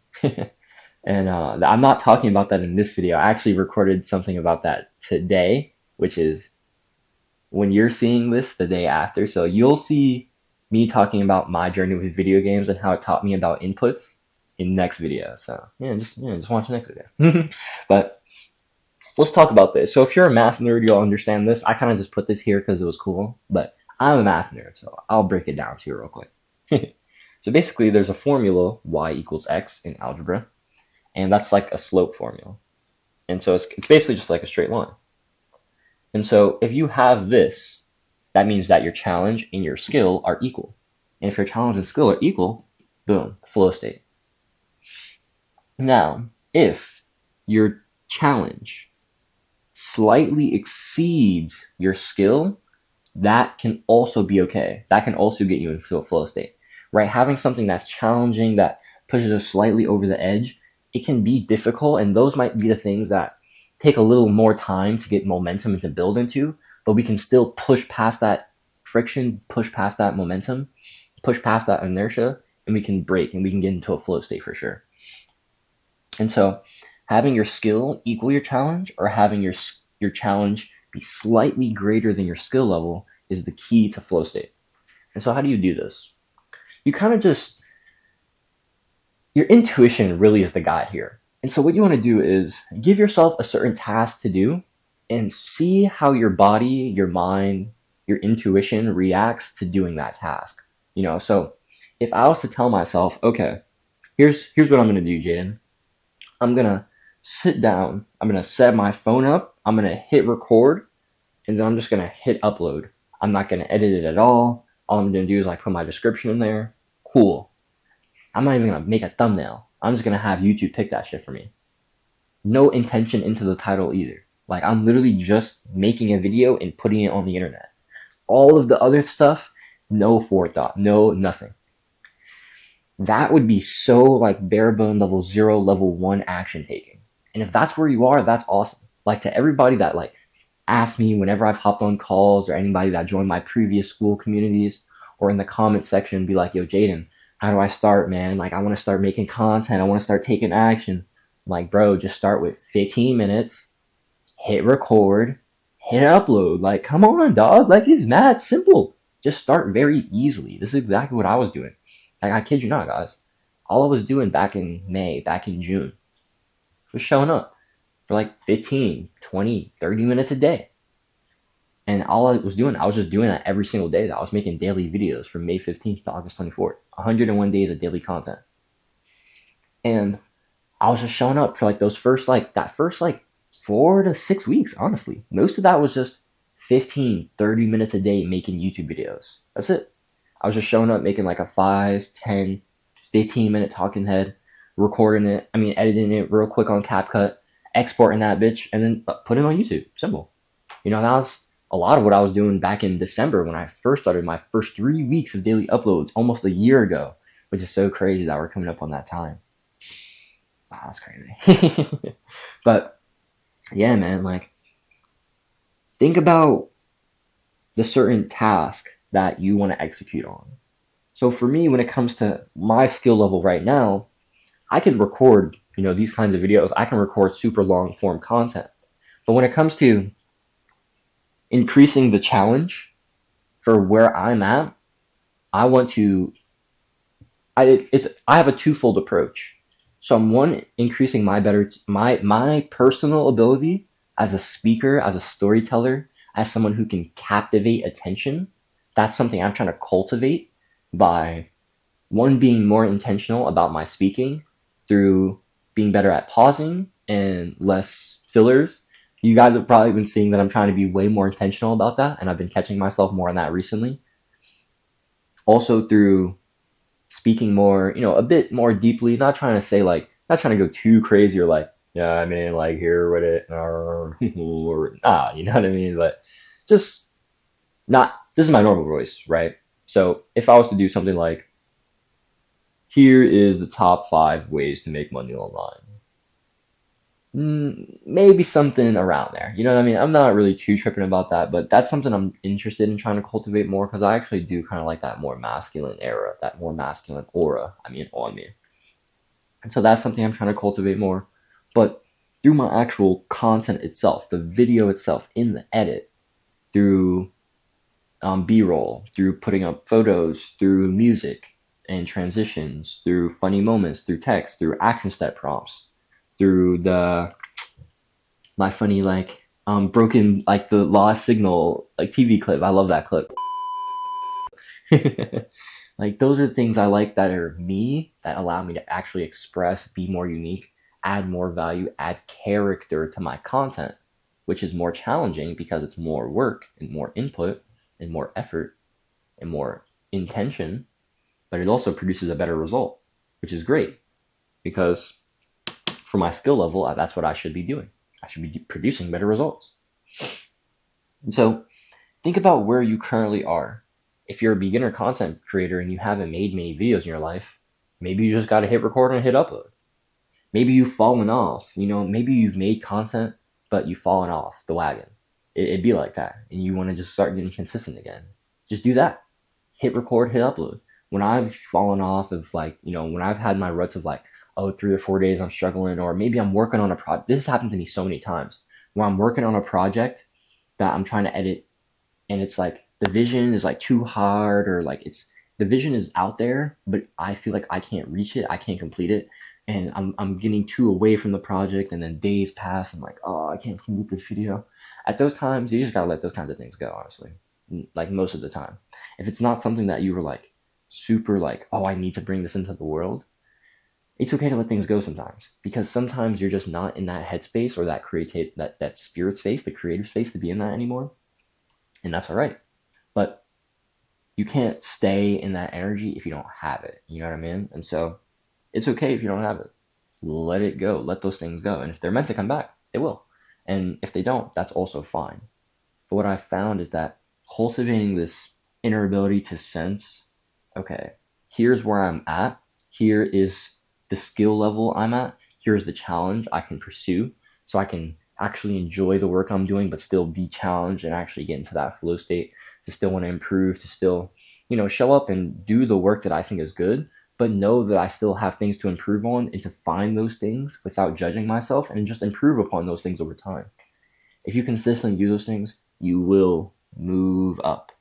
And I'm not talking about that in this video. I actually recorded something about that today, which is when you're seeing this the day after. So you'll see me talking about my journey with video games and how it taught me about inputs in next video. So just watch the next video. But let's talk about this. So if you're a math nerd, you'll understand this. I kind of just put this here because it was cool, but I'm a math nerd, so I'll break it down to you real quick. So basically, there's a formula, y equals x in algebra, and that's like a slope formula. And so it's basically just like a straight line. And so if you have this, that means that your challenge and your skill are equal. And if your challenge and skill are equal, boom, flow state. Now, if your challenge slightly exceeds your skill, that can also be okay. That can also get you into a flow state, right? Having something that's challenging, that pushes us slightly over the edge, it can be difficult, and those might be the things that take a little more time to get momentum and to build into, but we can still push past that friction, push past that momentum, push past that inertia, and we can break and we can get into a flow state for sure. And so having your skill equal your challenge, or having your challenge be slightly greater than your skill level, is the key to flow state. And so how do you do this? You kind of just, your intuition really is the guide here. And so what you want to do is give yourself a certain task to do and see how your body, your mind, your intuition reacts to doing that task. So if I was to tell myself, okay, here's what I'm going to do, Jaden. I'm going to sit down, I'm going to set my phone up, I'm going to hit record, and then I'm just going to hit upload. I'm not going to edit it at all. All I'm going to do is like put my description in there. Cool. I'm not even going to make a thumbnail. I'm just going to have YouTube pick that shit for me. No intention into the title either. Like, I'm literally just making a video and putting it on the internet. All of the other stuff, no forethought, no nothing. That would be so like bare bone level 0, level 1 action taking. And if that's where you are, that's awesome. Like, to everybody that like asked me whenever I've hopped on calls, or anybody that joined my previous school communities, or in the comment section, be like, yo, Jaden, how do I start, man? Like, I want to start making content. I want to start taking action. I'm like, bro, just start with 15 minutes, hit record, hit upload. Like, come on, dog. Like, it's mad simple. Just start very easily. This is exactly what I was doing. Like, I kid you not, guys. All I was doing back in May, back in June, was showing up for like 15, 20, 30 minutes a day. And all I was doing, I was just doing that every single day. That I was making daily videos from May 15th to August 24th. 101 days of daily content. And I was just showing up for like that first 4 to 6 weeks, honestly. Most of that was just 15, 30 minutes a day making YouTube videos. That's it. I was just showing up, making like a 5, 10, 15-minute talking head, editing it real quick on CapCut, exporting that bitch, and then putting it on YouTube. Simple. That was a lot of what I was doing back in December when I first started my first 3 weeks of daily uploads almost a year ago, which is so crazy that we're coming up on that time. Wow, that's crazy. But yeah, man, like, think about the certain task that you want to execute on. So for me, when it comes to my skill level right now, I can record, these kinds of videos. I can record super long form content. But when it comes to increasing the challenge for where I'm at, I want to I have a twofold approach. So I'm one increasing my personal ability as a speaker, as a storyteller, as someone who can captivate attention. That's something I'm trying to cultivate by one being more intentional about my speaking through being better at pausing and less fillers. You guys have probably been seeing that I'm trying to be way more intentional about that, and I've been catching myself more on that recently. Also through speaking more, a bit more deeply, not trying to say like, not trying to go too crazy or like, yeah, I mean, like here with it, or you know what I mean? But just not, this is my normal voice, right? So if I was to do something like, here is the top 5 ways to make money online. Maybe something around there. You know what I mean? I'm not really too tripping about that, but that's something I'm interested in trying to cultivate more because I actually do kind of like that more masculine era, that more masculine aura, on me. And so that's something I'm trying to cultivate more. But through my actual content itself, the video itself, in the edit, through B-roll, through putting up photos, through music and transitions, through funny moments, through text, through action step prompts, through my funny broken like the lost signal like TV clip. I love that clip. Like those are things I like that are me, that allow me to actually express, be more unique, add more value, add character to my content, which is more challenging because it's more work and more input and more effort and more intention, but it also produces a better result, which is great because for my skill level, that's what I should be doing. I should be producing better results. And so think about where you currently are. If you're a beginner content creator and you haven't made many videos in your life, maybe you just got to hit record and hit upload. Maybe you've fallen off, maybe you've made content, but you've fallen off the wagon. It'd be like that. And you want to just start getting consistent again. Just do that. Hit record, hit upload. When I've fallen off of when I've had my ruts of 3 or 4 days I'm struggling, or maybe I'm working on a project. This has happened to me so many times where I'm working on a project that I'm trying to edit, and it's like the vision is too hard, or the vision is out there, but I feel like I can't reach it, I can't complete it, and I'm getting too away from the project, and then days pass. I'm like, oh, I can't complete this video. At those times, you just gotta let those kinds of things go, honestly. Most of the time, if it's not something that you were super oh, I need to bring this into the world, it's okay to let things go sometimes, because sometimes you're just not in that headspace or that that spirit space, the creative space, to be in that anymore, and that's all right. But you can't stay in that energy if you don't have it. You know what I mean? And so it's okay if you don't have it. Let it go. Let those things go. And if they're meant to come back, they will. And if they don't, that's also fine. But what I've found is that cultivating this inner ability to sense, okay, here's where I'm at. Here is the skill level I'm at. Here's the challenge I can pursue, so I can actually enjoy the work I'm doing, but still be challenged and actually get into that flow state, to still want to improve, to still, show up and do the work that I think is good, but know that I still have things to improve on, and to find those things without judging myself and just improve upon those things over time. If you consistently do those things, you will move up.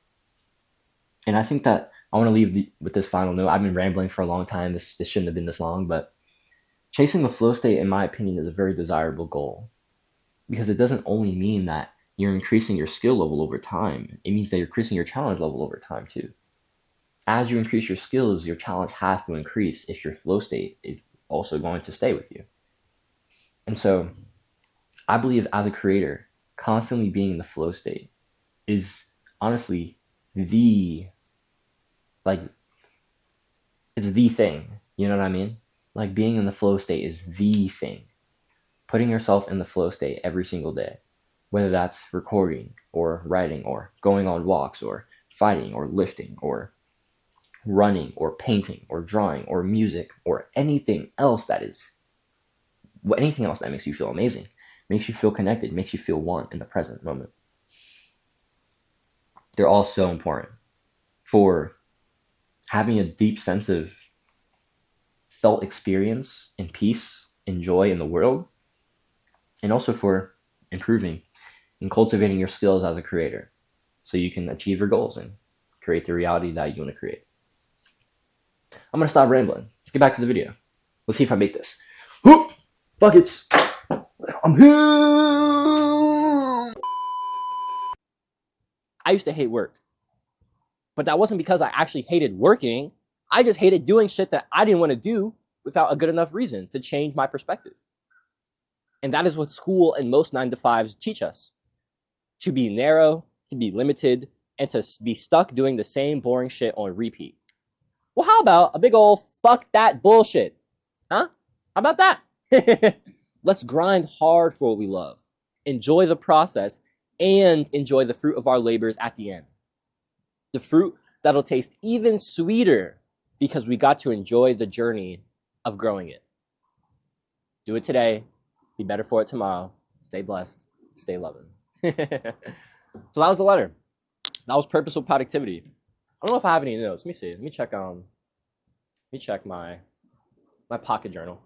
And I think that I want to leave with this final note. I've been rambling for a long time. This shouldn't have been this long, but chasing the flow state, in my opinion, is a very desirable goal, because it doesn't only mean that you're increasing your skill level over time. It means that you're increasing your challenge level over time too. As you increase your skills, your challenge has to increase if your flow state is also going to stay with you. And so I believe, as a creator, constantly being in the flow state is honestly it's the thing. You know what I mean? Being in the flow state is the thing. Putting yourself in the flow state every single day, whether that's recording or writing or going on walks or fighting or lifting or running or painting or drawing or music or anything else that makes you feel amazing, makes you feel connected, makes you feel one in the present moment. They're all so important for having a deep sense of felt experience and peace and joy in the world, and also for improving and cultivating your skills as a creator so you can achieve your goals and create the reality that you want to create. I'm going to stop rambling. Let's get back to the video. Let's see if I make this. Whoop! Buckets! I'm here! I used to hate work. But that wasn't because I actually hated working. I just hated doing shit that I didn't want to do without a good enough reason to change my perspective. And that is what school and most 9-to-5s teach us. To be narrow, to be limited, and to be stuck doing the same boring shit on repeat. Well, how about a big old fuck that bullshit? Huh? How about that? Let's grind hard for what we love. Enjoy the process and enjoy the fruit of our labors at the end. The fruit that'll taste even sweeter because we got to enjoy the journey of growing it. Do it today. Be better for it tomorrow. Stay blessed. Stay loving. So that was the letter. That was purposeful productivity. I don't know if I have any notes. Let me see. Let me check my pocket journal.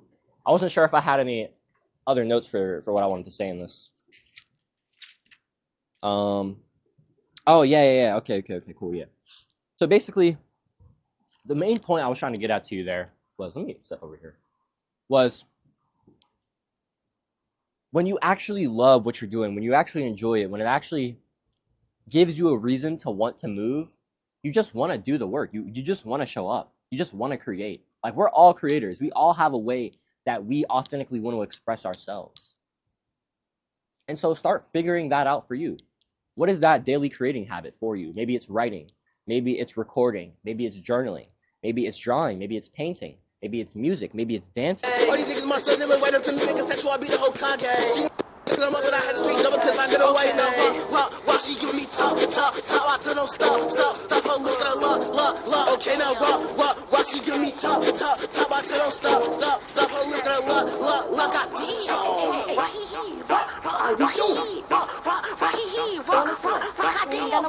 I wasn't sure if I had any other notes for what I wanted to say in this. Oh, yeah. Okay, cool, yeah. So basically, the main point I was trying to get at to you there was, let me step over here, was when you actually love what you're doing, when you actually enjoy it, when it actually gives you a reason to want to move, you just want to do the work. You just want to show up. You just want to create. Like, we're all creators. We all have a way that we authentically want to express ourselves. And so start figuring that out for you. What is that daily creating habit for you? Maybe it's writing. Maybe it's recording. Maybe it's journaling. Maybe it's drawing. Maybe it's painting. Maybe it's music. Maybe it's dancing. All these niggas my sons, they look right up to me, niggas sexual, I beat the whole She I'm up, but I had to straight double cause I could always rock, she giving me top, I tell them stop, her lips gotta love, okay now rock, she giving me top, I tell them stop, her lips gotta love, goddamn,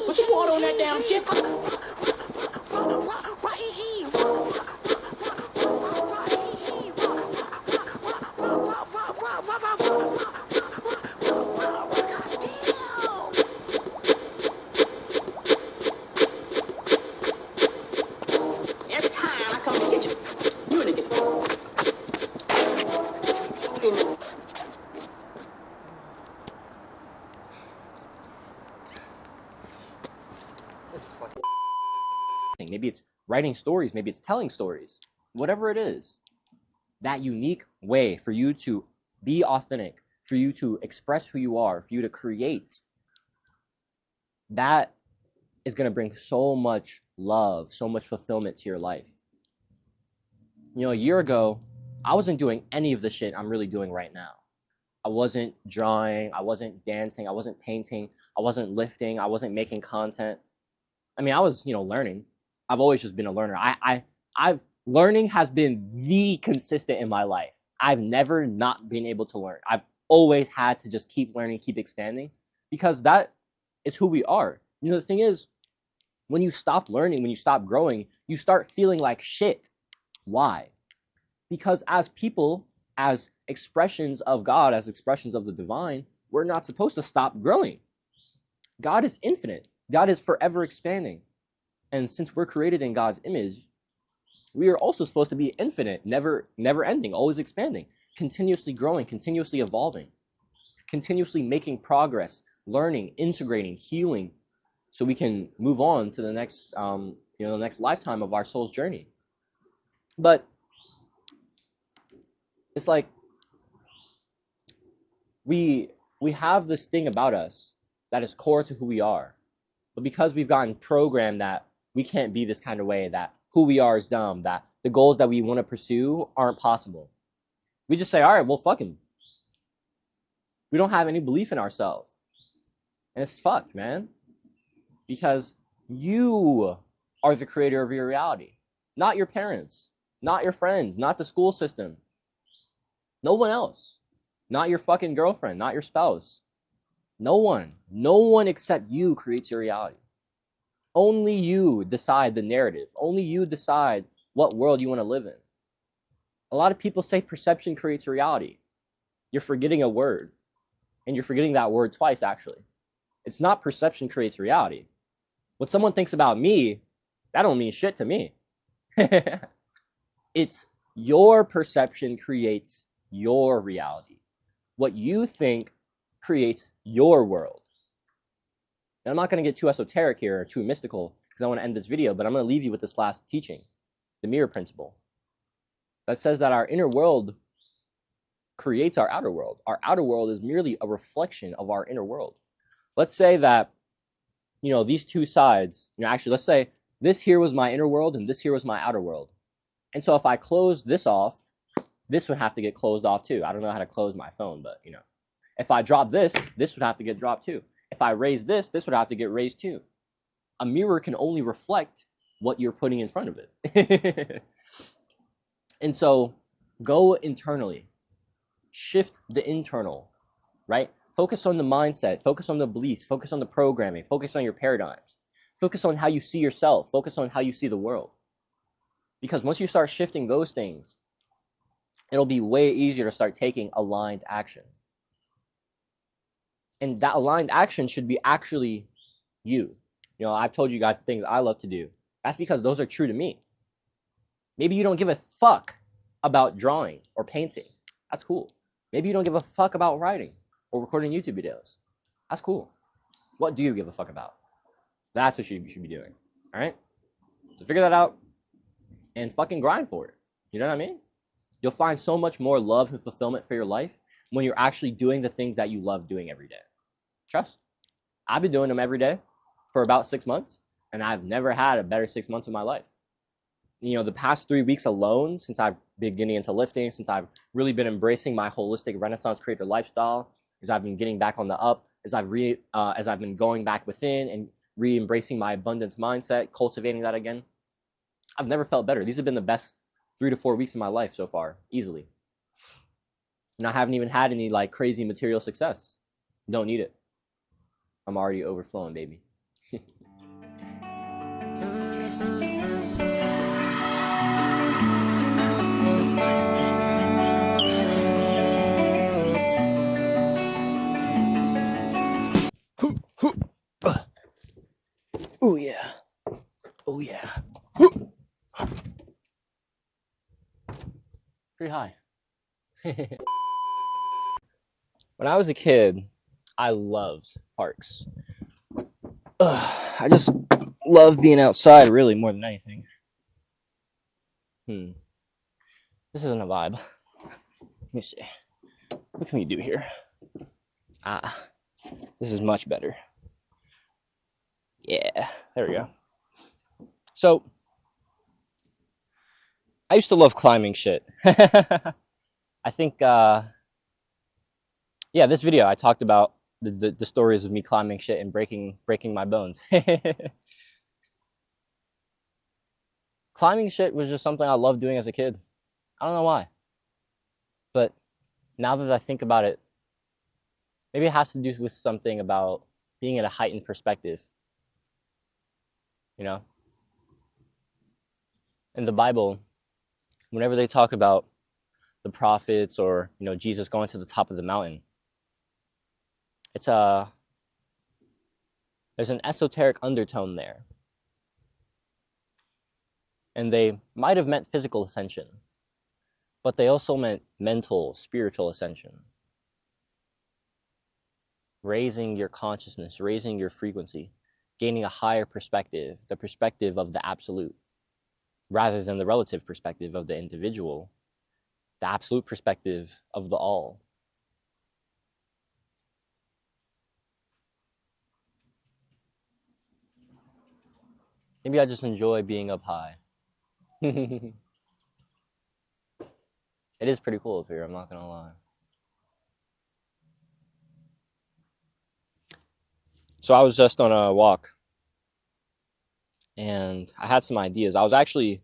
put your water on that damn shit, every time I come to get you, you niggas. Maybe it's writing stories. Maybe it's telling stories. Whatever it is, that unique way for you to be authentic, for you to express who you are, for you to create, that is going to bring so much love, so much fulfillment to your life. You know, a year ago, I wasn't doing any of the shit I'm really doing right now. I wasn't drawing, I wasn't dancing, I wasn't painting, I wasn't lifting, I wasn't making content. I mean, I was, learning. I've always just been a learner. Learning has been the consistent in my life. I've never not been able to learn. I've always had to just keep learning, keep expanding, because that is who we are. The thing is, when you stop learning, when you stop growing, you start feeling like shit. Why? Because as people, as expressions of God, as expressions of the divine, we're not supposed to stop growing. God is infinite. God is forever expanding. And since we're created in God's image, we are also supposed to be infinite, never ending, always expanding, continuously growing, continuously evolving, continuously making progress, learning, integrating, healing, so we can move on to the next, the next lifetime of our soul's journey. But it's like we have this thing about us that is core to who we are, but because we've gotten programmed that we can't be this kind of way, that who we are is dumb, that the goals that we want to pursue aren't possible, we just say, all right, well, fuck him. We don't have any belief in ourselves. And it's fucked, man. Because you are the creator of your reality, not your parents, not your friends, not the school system. No one else. Not your fucking girlfriend, not your spouse. No one except you creates your reality. Only you decide the narrative. Only you decide what world you want to live in. A lot of people say perception creates reality. You're forgetting a word. And you're forgetting that word twice, actually. It's not perception creates reality. What someone thinks about me, that don't mean shit to me. It's your perception creates your reality. What you think creates your world. And I'm not going to get too esoteric here or too mystical because I want to end this video, but I'm going to leave you with this last teaching, the mirror principle, that says that our inner world creates our outer world. Our outer world is merely a reflection of our inner world. Let's say that, these two sides, actually, let's say this here was my inner world and this here was my outer world. And so if I close this off, this would have to get closed off too. I don't know how to close my phone, but if I drop this, this would have to get dropped too. If I raise this, this would have to get raised too. A mirror can only reflect what you're putting in front of it. And so go internally. Shift the internal, right? Focus on the mindset, focus on the beliefs, focus on the programming, focus on your paradigms, focus on how you see yourself, focus on how you see the world. Because once you start shifting those things, it'll be way easier to start taking aligned action. And that aligned action should be actually you. I've told you guys the things I love to do. That's because those are true to me. Maybe you don't give a fuck about drawing or painting. That's cool. Maybe you don't give a fuck about writing or recording YouTube videos. That's cool. What do you give a fuck about? That's what you should be doing. All right? So figure that out and fucking grind for it. You know what I mean? You'll find so much more love and fulfillment for your life when you're actually doing the things that you love doing every day. Trust. I've been doing them every day for about 6 months, and I've never had a better 6 months of my life. The past 3 weeks alone, since I've been getting into lifting, since I've really been embracing my holistic Renaissance creator lifestyle, as I've been getting back on the up, as I've been going back within and re-embracing my abundance mindset, cultivating that again, I've never felt better. These have been the best 3 to 4 weeks of my life so far, easily. And I haven't even had any crazy material success. Don't need it. I'm already overflowing, baby. Oh yeah. Oh yeah. Pretty high. When I was a kid, I loved parks. I just love being outside, really, more than anything. This isn't a vibe. Let me see. What can we do here? This is much better. Yeah, there we go. So, I used to love climbing shit. I think, this video I talked about the stories of me climbing shit and breaking my bones. Climbing shit was just something I loved doing as a kid. I don't know why. But now that I think about it, maybe it has to do with something about being at a heightened perspective. In the Bible, whenever they talk about the prophets or, Jesus going to the top of the mountain, there's an esoteric undertone there. And they might have meant physical ascension, but they also meant mental, spiritual ascension. Raising your consciousness, raising your frequency, gaining a higher perspective, the perspective of the absolute, rather than the relative perspective of the individual, the absolute perspective of the all. Maybe I just enjoy being up high. It is pretty cool up here, I'm not gonna lie. So I was just on a walk and I had some ideas. I was actually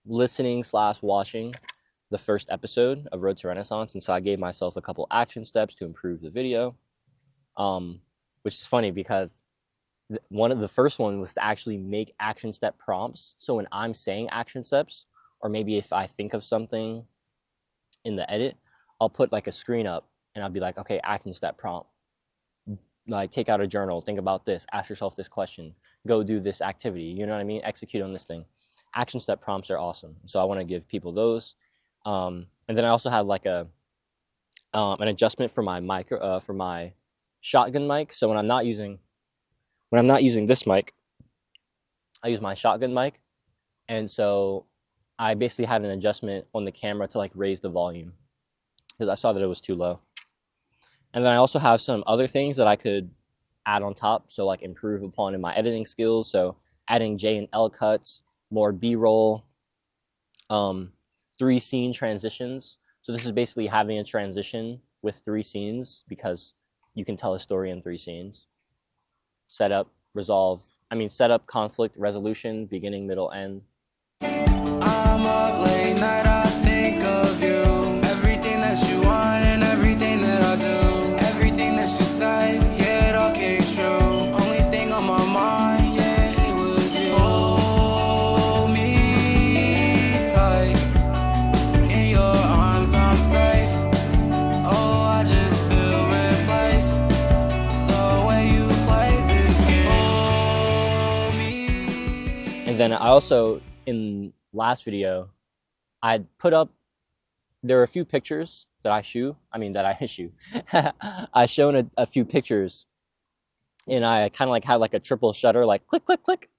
listening/watching the first episode of Road to Renaissance, and so I gave myself a couple action steps to improve the video, which is funny because one of the first one was to actually make action step prompts. So when I'm saying action steps, or maybe if I think of something in the edit, I'll put like a screen up and I'll be like, okay, action step prompt. Like take out a journal, think about this, ask yourself this question, go do this activity, you know what I mean? Execute on this thing. Action step prompts are awesome. So I want to give people those. And then I also have like an adjustment for my mic, for my shotgun mic. So when I'm not using this mic, I use my shotgun mic. And so I basically had an adjustment on the camera to like raise the volume because I saw that it was too low. And then I also have some other things that I could add on top. So like improve upon in my editing skills. So adding J and L cuts, more B-roll, 3 scene transitions. So this is basically having a transition with 3 scenes because you can tell a story in 3 scenes. Setup, conflict, resolution, beginning, middle, end. I'm up late night, I think of you. Everything that you want and everything that I do. Everything that you say, yeah, it all came true. Only thing on my mind, yeah, it was you. Hold me tight. In your arms, I'm safe. Oh, I just feel replaced. The way you play this game. Hold me. And then I also, in last video, I put up, there are a few pictures that I shoot. I shown a few pictures and I kind of like had like a triple shutter, like click, click, click.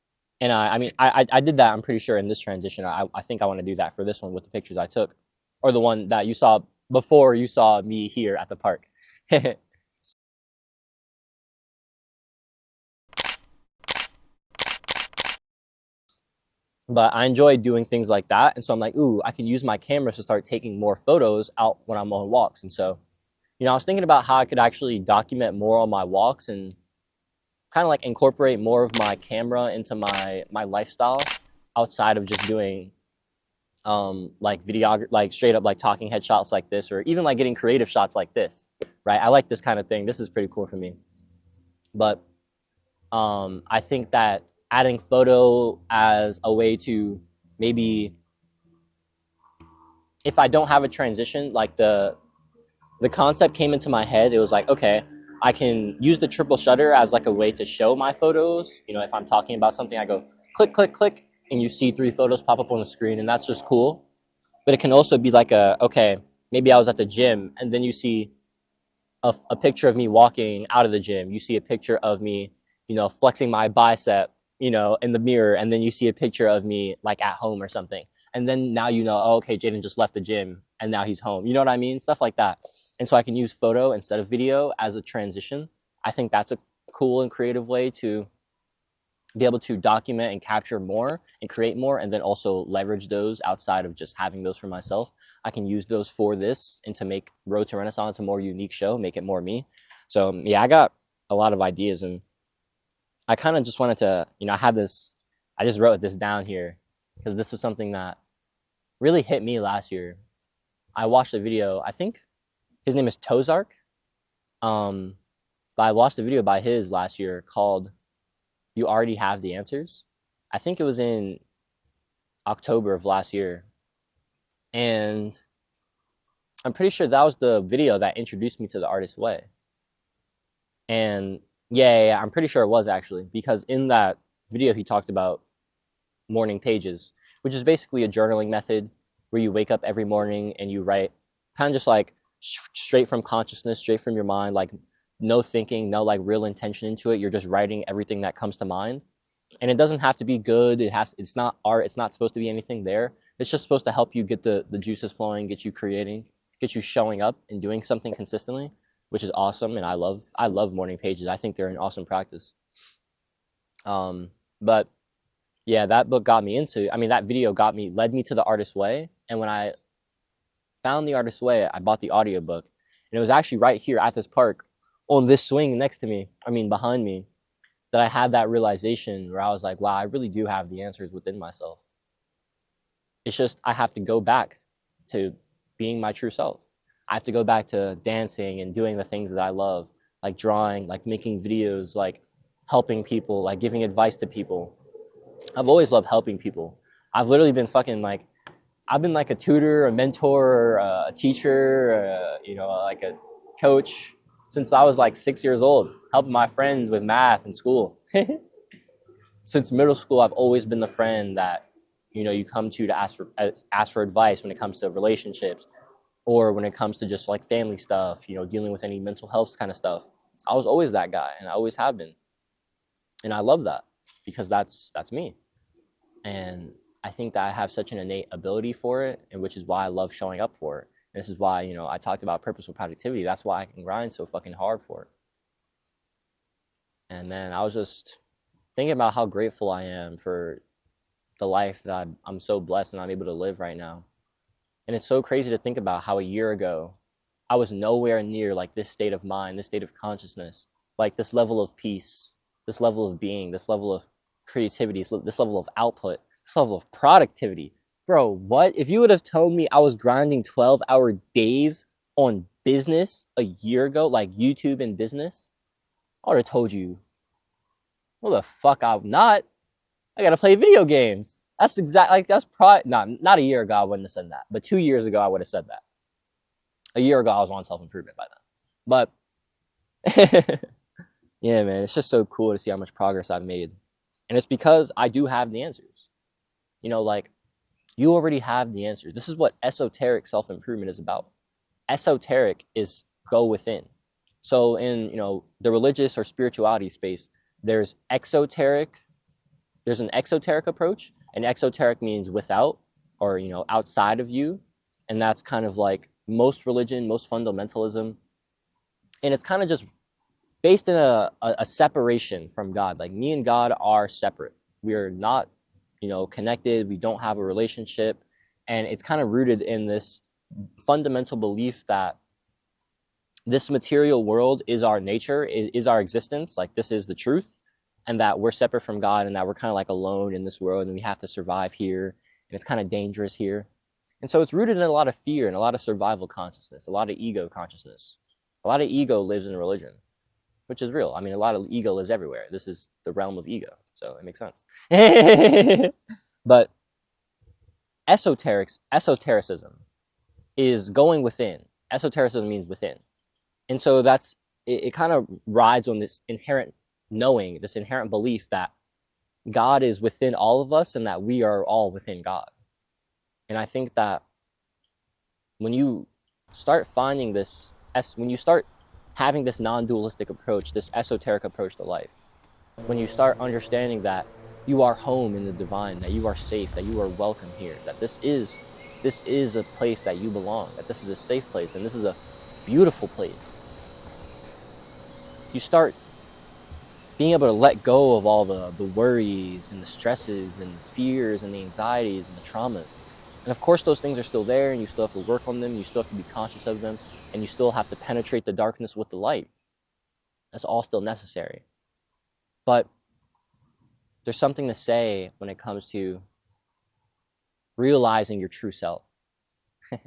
And I did that, I'm pretty sure, in this transition. I think I want to do that for this one with the pictures I took, or the one that you saw before you saw me here at the park. But I enjoy doing things like that. And so I'm like, ooh, I can use my cameras to start taking more photos out when I'm on walks. And so, you know, I was thinking about how I could actually document more on my walks and kind of like incorporate more of my camera into my lifestyle outside of just doing like video, like straight up like talking head shots like this, or even like getting creative shots like this, right? I like this kind of thing. This is pretty cool for me. But I think that adding photo as a way to maybe, if I don't have a transition, like the concept came into my head, it was like, okay, I can use the triple shutter as like a way to show my photos. You know, if I'm talking about something, I go click, click, click, and you see 3 photos pop up on the screen, and that's just cool. But it can also be like okay, maybe I was at the gym, and then you see a picture of me walking out of the gym. You see a picture of me, you know, flexing my bicep, you know, in the mirror, and then you see a picture of me like at home or something. And then now you know, oh, okay, Jaden just left the gym and now he's home. You know what I mean? Stuff like that. And so I can use photo instead of video as a transition. I think that's a cool and creative way to be able to document and capture more and create more, and then also leverage those outside of just having those for myself. I can use those for this and to make Road to Renaissance a more unique show, make it more me. So yeah, I got a lot of ideas, and I kind of just wanted to, you know, I just wrote this down here because this was something that really hit me last year. I watched a video, I think his name is Tozark. But I watched a video by his last year called You Already Have the Answers. I think it was in October of last year. And I'm pretty sure that was the video that introduced me to the Artist Way. And yeah, I'm pretty sure it was actually, because in that video he talked about morning pages, which is basically a journaling method where you wake up every morning and you write kind of just like straight from consciousness, straight from your mind, like no thinking, no like real intention into it. You're just writing everything that comes to mind. And it doesn't have to be good. It's not art. It's not supposed to be anything there. It's just supposed to help you get the juices flowing, get you creating, get you showing up and doing something consistently, which is awesome. And I love morning pages. I think they're an awesome practice. But yeah, that book got me into, that video led me to the Artist Way. And when I found the Artist Way, I bought the audiobook, and it was actually right here at this park on this swing next to me, behind me, that I had that realization where I was like, wow, I really do have the answers within myself. It's just, I have to go back to being my true self. I have to go back to dancing and doing the things that I love, like drawing, like making videos, like helping people, like giving advice to people. I've always loved helping people. I've literally been fucking like, I've been like a tutor, a mentor, a teacher, like a coach since I was like 6 years old, helping my friends with math in school. Since middle school, I've always been the friend that, you come to ask for advice when it comes to relationships, or when it comes to just like family stuff, dealing with any mental health kind of stuff. I was always that guy, and I always have been. And I love that because that's me. And I think that I have such an innate ability for it, and which is why I love showing up for it. And this is why, I talked about purposeful productivity. That's why I can grind so fucking hard for it. And then I was just thinking about how grateful I am for the life that I'm so blessed and I'm able to live right now. And it's so crazy to think about how a year ago, I was nowhere near like this state of mind, this state of consciousness, like this level of peace, this level of being, this level of creativity, this level of output, this level of productivity. Bro, what? If you would have told me I was grinding 12-hour days on business a year ago, like YouTube and business, I would have told you, well, the fuck I'm not. I gotta play video games. That's probably, not a year ago I wouldn't have said that, but 2 years ago I would have said that. A year ago I was on self-improvement by then. But yeah, man, it's just so cool to see how much progress I've made. And it's because I do have the answers. Like, you already have the answers. This is what esoteric self-improvement is about. Esoteric is go within. So in, the religious or spirituality space, there's exoteric. There's an exoteric approach, and exoteric means without, or, outside of you. And that's kind of like most religion, most fundamentalism. And it's kind of just based in a separation from God. Like, me and God are separate. We are not, connected. We don't have a relationship. And it's kind of rooted in this fundamental belief that this material world is our nature, is our existence. Like, this is the truth. And that we're separate from God, and that we're kind of like alone in this world, and we have to survive here, and it's kind of dangerous here. And so it's rooted in a lot of fear and a lot of survival consciousness, a lot of ego consciousness. A lot of ego lives in religion, which is real. I mean, a lot of ego lives everywhere. This is the realm of ego, so it makes sense. But esotericism is going within. Esotericism means within. And so it kind of rides on this inherent knowing, this inherent belief that God is within all of us and that we are all within God. And I think that when you start finding this, when you start having this non-dualistic approach, this esoteric approach to life, when you start understanding that you are home in the divine, that you are safe, that you are welcome here, that this is a place that you belong, that this is a safe place, and this is a beautiful place, you start being able to let go of all the worries and the stresses and the fears and the anxieties and the traumas. And of course, those things are still there, and you still have to work on them. You still have to be conscious of them, and you still have to penetrate the darkness with the light. That's all still necessary. But there's something to say when it comes to realizing your true self. And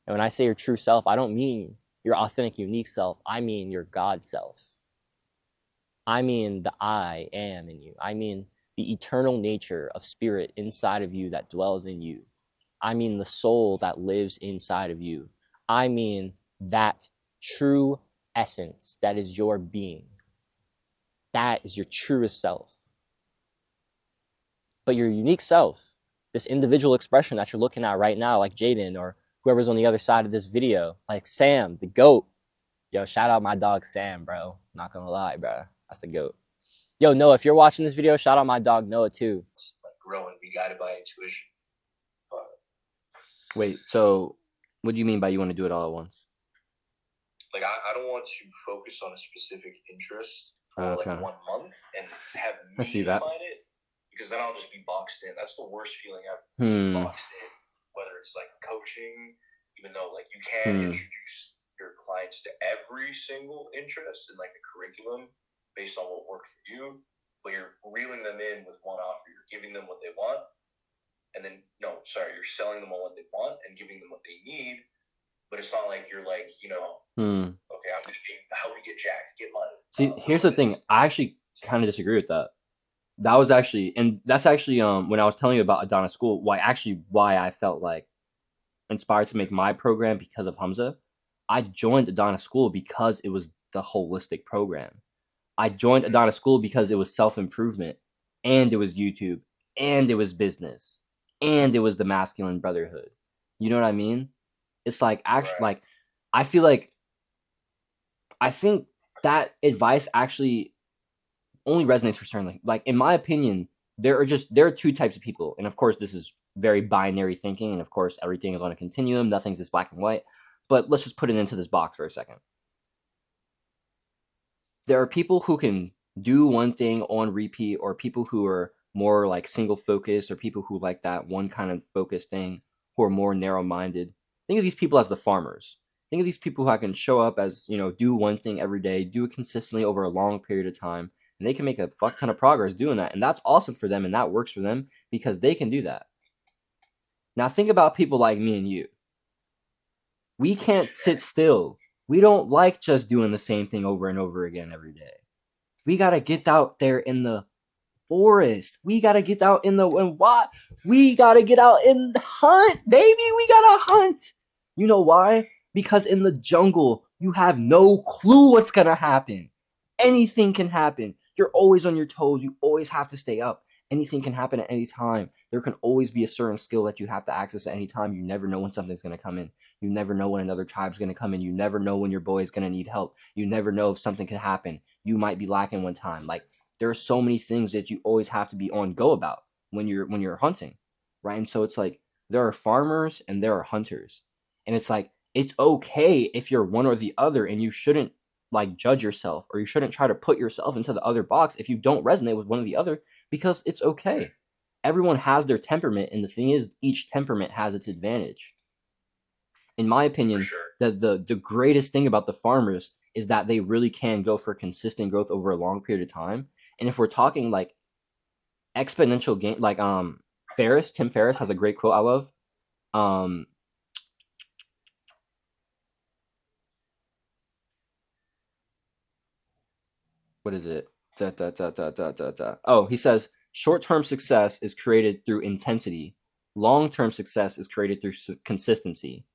when I say your true self, I don't mean your authentic, unique self. I mean your God self. I mean the I am in you. I mean the eternal nature of spirit inside of you that dwells in you. I mean the soul that lives inside of you. I mean that true essence that is your being. That is your truest self. But your unique self, this individual expression that you're looking at right now, like Jaden or whoever's on the other side of this video, like Sam, the GOAT. Yo, shout out my dog Sam, bro. Not gonna lie, bro. That's the GOAT. Yo, Noah, if you're watching this video, shout out my dog Noah too. Like grow and be guided by intuition. Wait, so what do you mean by you want to do it all at once? Like I don't want to focus on a specific interest for Okay. like 1 month and have I see that. find it, because then I'll just be boxed in. That's the worst feeling ever. Boxed in. Whether it's like coaching, even though like you can introduce your clients to every single interest in like the curriculum based on what worked for you, but you're reeling them in with one offer. You're giving them what they want, and then you're selling them on what they want and giving them what they need. But it's not like you're like, okay, I'm just help you get jacked, get money. See, here's the thing. I actually kind of disagree with that. That was actually, and that's actually when I was telling you about Adana School, why I felt like inspired to make my program because of Hamza. I joined Adana School because it was the holistic program. I joined Adana School because it was self-improvement, and it was YouTube, and it was business, and it was the masculine brotherhood. You know what I mean? It's like actually like I feel like I think that advice actually only resonates for certain, like in my opinion, there are two types of people, and of course this is very binary thinking, and of course everything is on a continuum, nothing's just black and white, but let's just put it into this box for a second. There are people who can do one thing on repeat, or people who are more like single focused, or people who like that one kind of focus thing, who are more narrow minded. Think of these people as the farmers. Think of these people who can show up as, do one thing every day, do it consistently over a long period of time, and they can make a fuck ton of progress doing that. And that's awesome for them, and that works for them because they can do that. Now think about people like me and you. We can't sit still. We don't like just doing the same thing over and over again every day. We got to get out there in the forest. We got to get out in the what? We got to get out and hunt, baby. We got to hunt. You know why? Because in the jungle, you have no clue what's going to happen. Anything can happen. You're always on your toes. You always have to stay up. Anything can happen at any time. There can always be a certain skill that you have to access at any time. You never know when something's going to come in. You never know when another tribe's going to come in. You never know when your boy is going to need help. You never know if something can happen. You might be lacking one time. Like, there are so many things that you always have to be on go about when you're hunting, right? And so it's like there are farmers and there are hunters. And it's like it's okay if you're one or the other, and you shouldn't like judge yourself, or you shouldn't try to put yourself into the other box if you don't resonate with one or the other, because it's okay. Everyone has their temperament, and the thing is, each temperament has its advantage. In my opinion, the greatest thing about the farmers is that they really can go for consistent growth over a long period of time. And if we're talking like exponential gain, like Tim Ferriss has a great quote I love. What is it? Oh, he says, short-term success is created through intensity. Long-term success is created through consistency.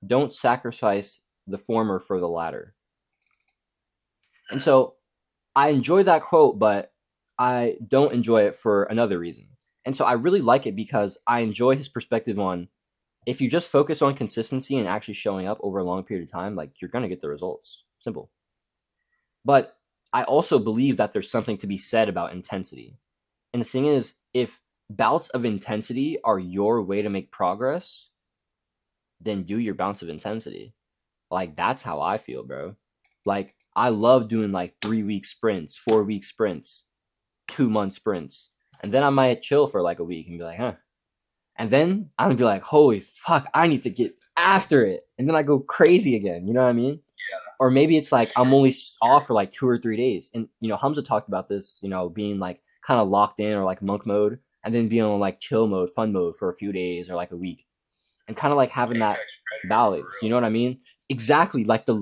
Don't sacrifice the former for the latter. And so I enjoy that quote, but I don't enjoy it for another reason. And so I really like it because I enjoy his perspective on, if you just focus on consistency and actually showing up over a long period of time, like, you're going to get the results. Simple. But I also believe that there's something to be said about intensity. And the thing is, if bouts of intensity are your way to make progress, then do your bouts of intensity. Like, that's how I feel, bro. Like, I love doing like 3-week sprints, 4-week sprints, 2-month sprints. And then I might chill for like a week and be like, huh. And then I'm gonna be like, holy fuck, I need to get after it. And then I go crazy again. You know what I mean? Yeah. Or maybe it's like I'm only off for like 2 or 3 days. And, Hamza talked about this, being like kind of locked in or like monk mode, and then being on like chill mode, fun mode for a few days or like a week. And kind of like having that balance. You know what I mean? Exactly. Like the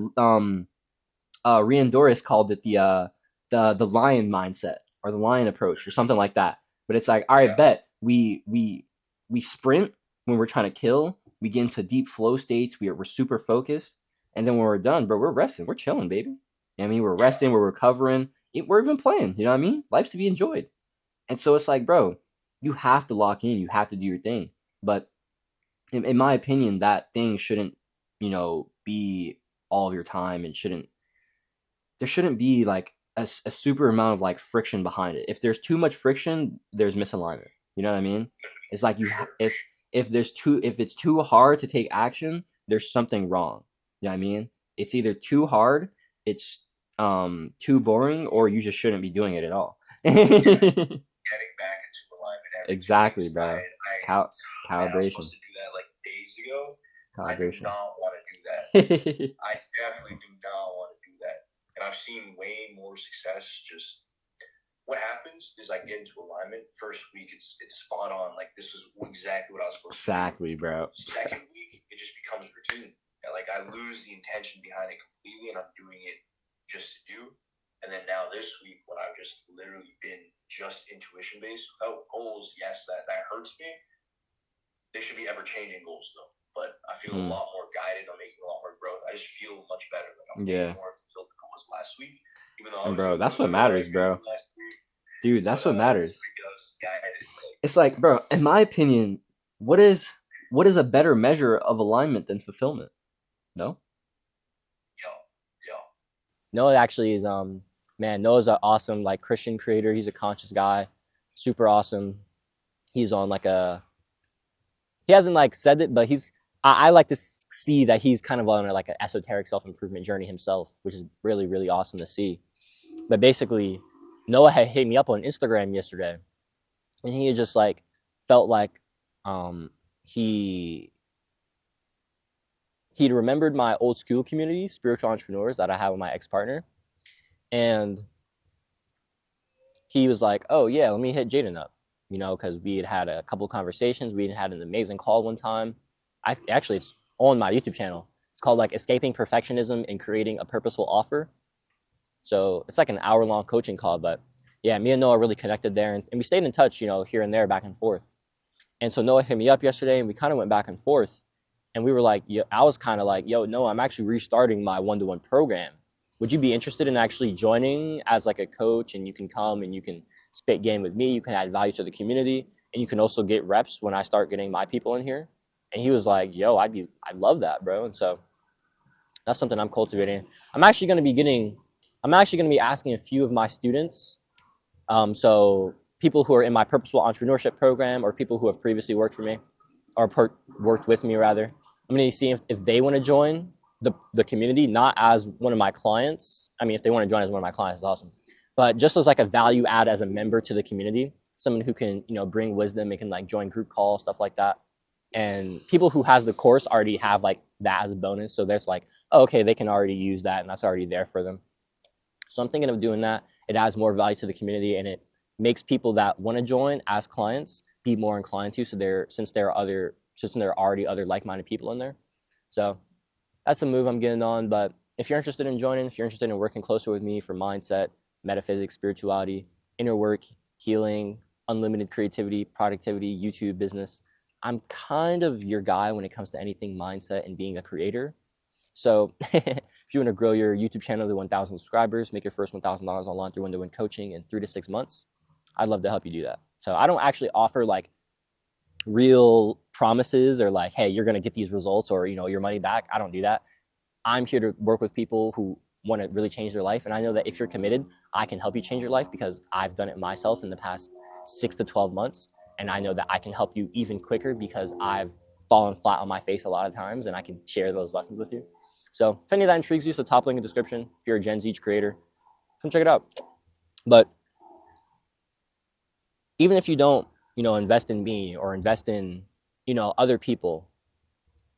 Rian Doris called it the lion mindset, or the lion approach, or something like that. But it's like, all right, bet we sprint when we're trying to kill. We get into deep flow states. We're super focused. And then when we're done, bro, we're resting. We're chilling, baby. You know what I mean? We're resting. We're recovering. We're even playing. You know what I mean? Life's to be enjoyed. And so it's like, bro, you have to lock in. You have to do your thing. But in my opinion, that thing shouldn't, be all of your time, and there shouldn't be like a super amount of like friction behind it. If there's too much friction, there's misalignment. You know what I mean? It's like if it's too hard to take action, there's something wrong. You know what I mean? It's either too hard, it's too boring, or you just shouldn't be doing it at all. Getting back into alignment. Exactly, bro. Calibration. I was supposed to do that like days ago. Calibration. I do not want to do that. I definitely do not want to do that. And I've seen way more success. Just what happens is I get into alignment. First week, it's spot on. Like, this is exactly what I was supposed to do. Exactly, bro. Second week, it just becomes routine. And, like, I lose the intention behind it completely, and I'm doing it just to do. And then now this week, when I've just literally been just intuition based without goals, yes, that hurts me. They should be ever changing goals though. But I feel a lot more guided. I'm making a lot more growth. I just feel much better. Like I'm way more fulfilled than I was last week. Even though I was bro, that's what matters, bro. Dude, that's what matters. It's like, bro, in my opinion, what is a better measure of alignment than fulfillment? No? Noah actually is man, Noah's an awesome like Christian creator. He's a conscious guy, super awesome. He's on like he hasn't like said it, but I like to see that he's kind of on like an esoteric self-improvement journey himself, which is really, really awesome to see. But basically, Noah had hit me up on Instagram yesterday, and he just like felt like he'd remembered my old school community, spiritual entrepreneurs that I have with my ex-partner. And he was like, oh yeah, let me hit Jaden up, you know, because we had a couple conversations. We had an amazing call one time. Actually, it's on my YouTube channel. It's called like Escaping Perfectionism and Creating a Purposeful Offer. So it's like an hour-long coaching call. But yeah, me and Noah really connected there. And we stayed in touch, you know, here and there, back and forth. And so Noah hit me up yesterday, and we kind of went back and forth. And we were like, I was kind of like, yo, no, I'm actually restarting my one-to-one program. Would you be interested in actually joining as like a coach, and you can come and you can spit game with me, you can add value to the community, and you can also get reps when I start getting my people in here? And he was like, yo, I'd love that, bro. And so that's something I'm cultivating. I'm actually going to be asking a few of my students, so people who are in my Purposeful Entrepreneurship program, or people who have previously worked for me, or worked with me rather. I'm going to see if they want to join the community, not as one of my clients. I mean, if they want to join as one of my clients, it's awesome. But just as like a value add as a member to the community, someone who can, you know, bring wisdom and can like join group calls, stuff like that. And people who has the course already have like that as a bonus. So there's like, oh, okay, they can already use that, and that's already there for them. So I'm thinking of doing that. It adds more value to the community, and it makes people that want to join as clients be more inclined to. So since there are already other like-minded people in there. So that's a move I'm getting on. But if you're interested in joining, if you're interested in working closer with me for mindset, metaphysics, spirituality, inner work, healing, unlimited creativity, productivity, YouTube, business, I'm kind of your guy when it comes to anything mindset and being a creator. So if you want to grow your YouTube channel to 1,000 subscribers, make your first $1,000 online through one-to-one coaching in 3 to 6 months, I'd love to help you do that. So I don't actually offer like real promises or like, hey, you're going to get these results or, you know, your money back. I don't do that. I'm here to work with people who want to really change their life. And I know that if you're committed, I can help you change your life because I've done it myself in the past 6 to 12 months. And I know that I can help you even quicker because I've fallen flat on my face a lot of times, and I can share those lessons with you. So if any of that intrigues you, so top link in the description. If you're a Gen Z creator, come check it out. But even if you don't, you know, invest in me or invest in, you know, other people,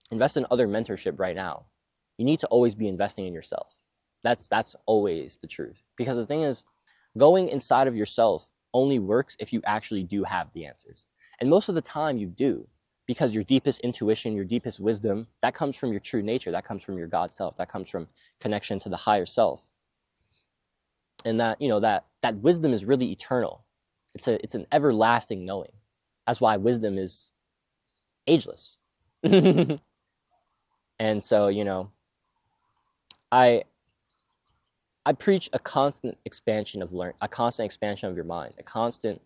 invest in other mentorship right now. You need to always be investing in yourself. That's always the truth. Because the thing is, going inside of yourself only works if you actually do have the answers. And most of the time you do, because your deepest intuition, your deepest wisdom, that comes from your true nature. That comes from your God self. That comes from connection to the higher self. And that, you know, that wisdom is really eternal. It's an everlasting knowing. That's why wisdom is ageless. And so, you know, I preach a constant expansion of a constant expansion of your mind, a constant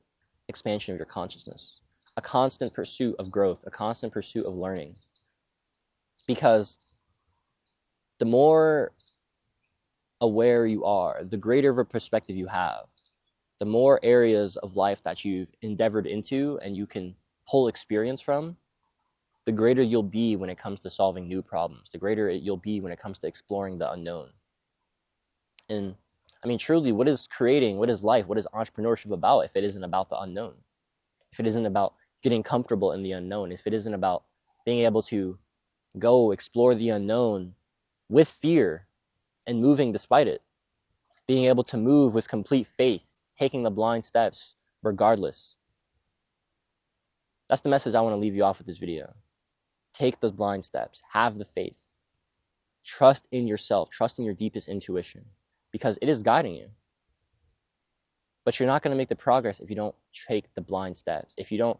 expansion of your consciousness, a constant pursuit of growth, a constant pursuit of learning. Because the more aware you are, the greater of a perspective you have, the more areas of life that you've endeavored into and you can pull experience from, the greater you'll be when it comes to solving new problems, the greater you'll be when it comes to exploring the unknown. And I mean, truly, what is creating, what is life, what is entrepreneurship about if it isn't about the unknown? If it isn't about getting comfortable in the unknown, if it isn't about being able to go explore the unknown with fear and moving despite it, being able to move with complete faith, taking the blind steps regardless. That's the message I want to leave you off with this video. Take those blind steps, have the faith, trust in yourself, trust in your deepest intuition, because it is guiding you. But you're not going to make the progress if you don't take the blind steps, if you don't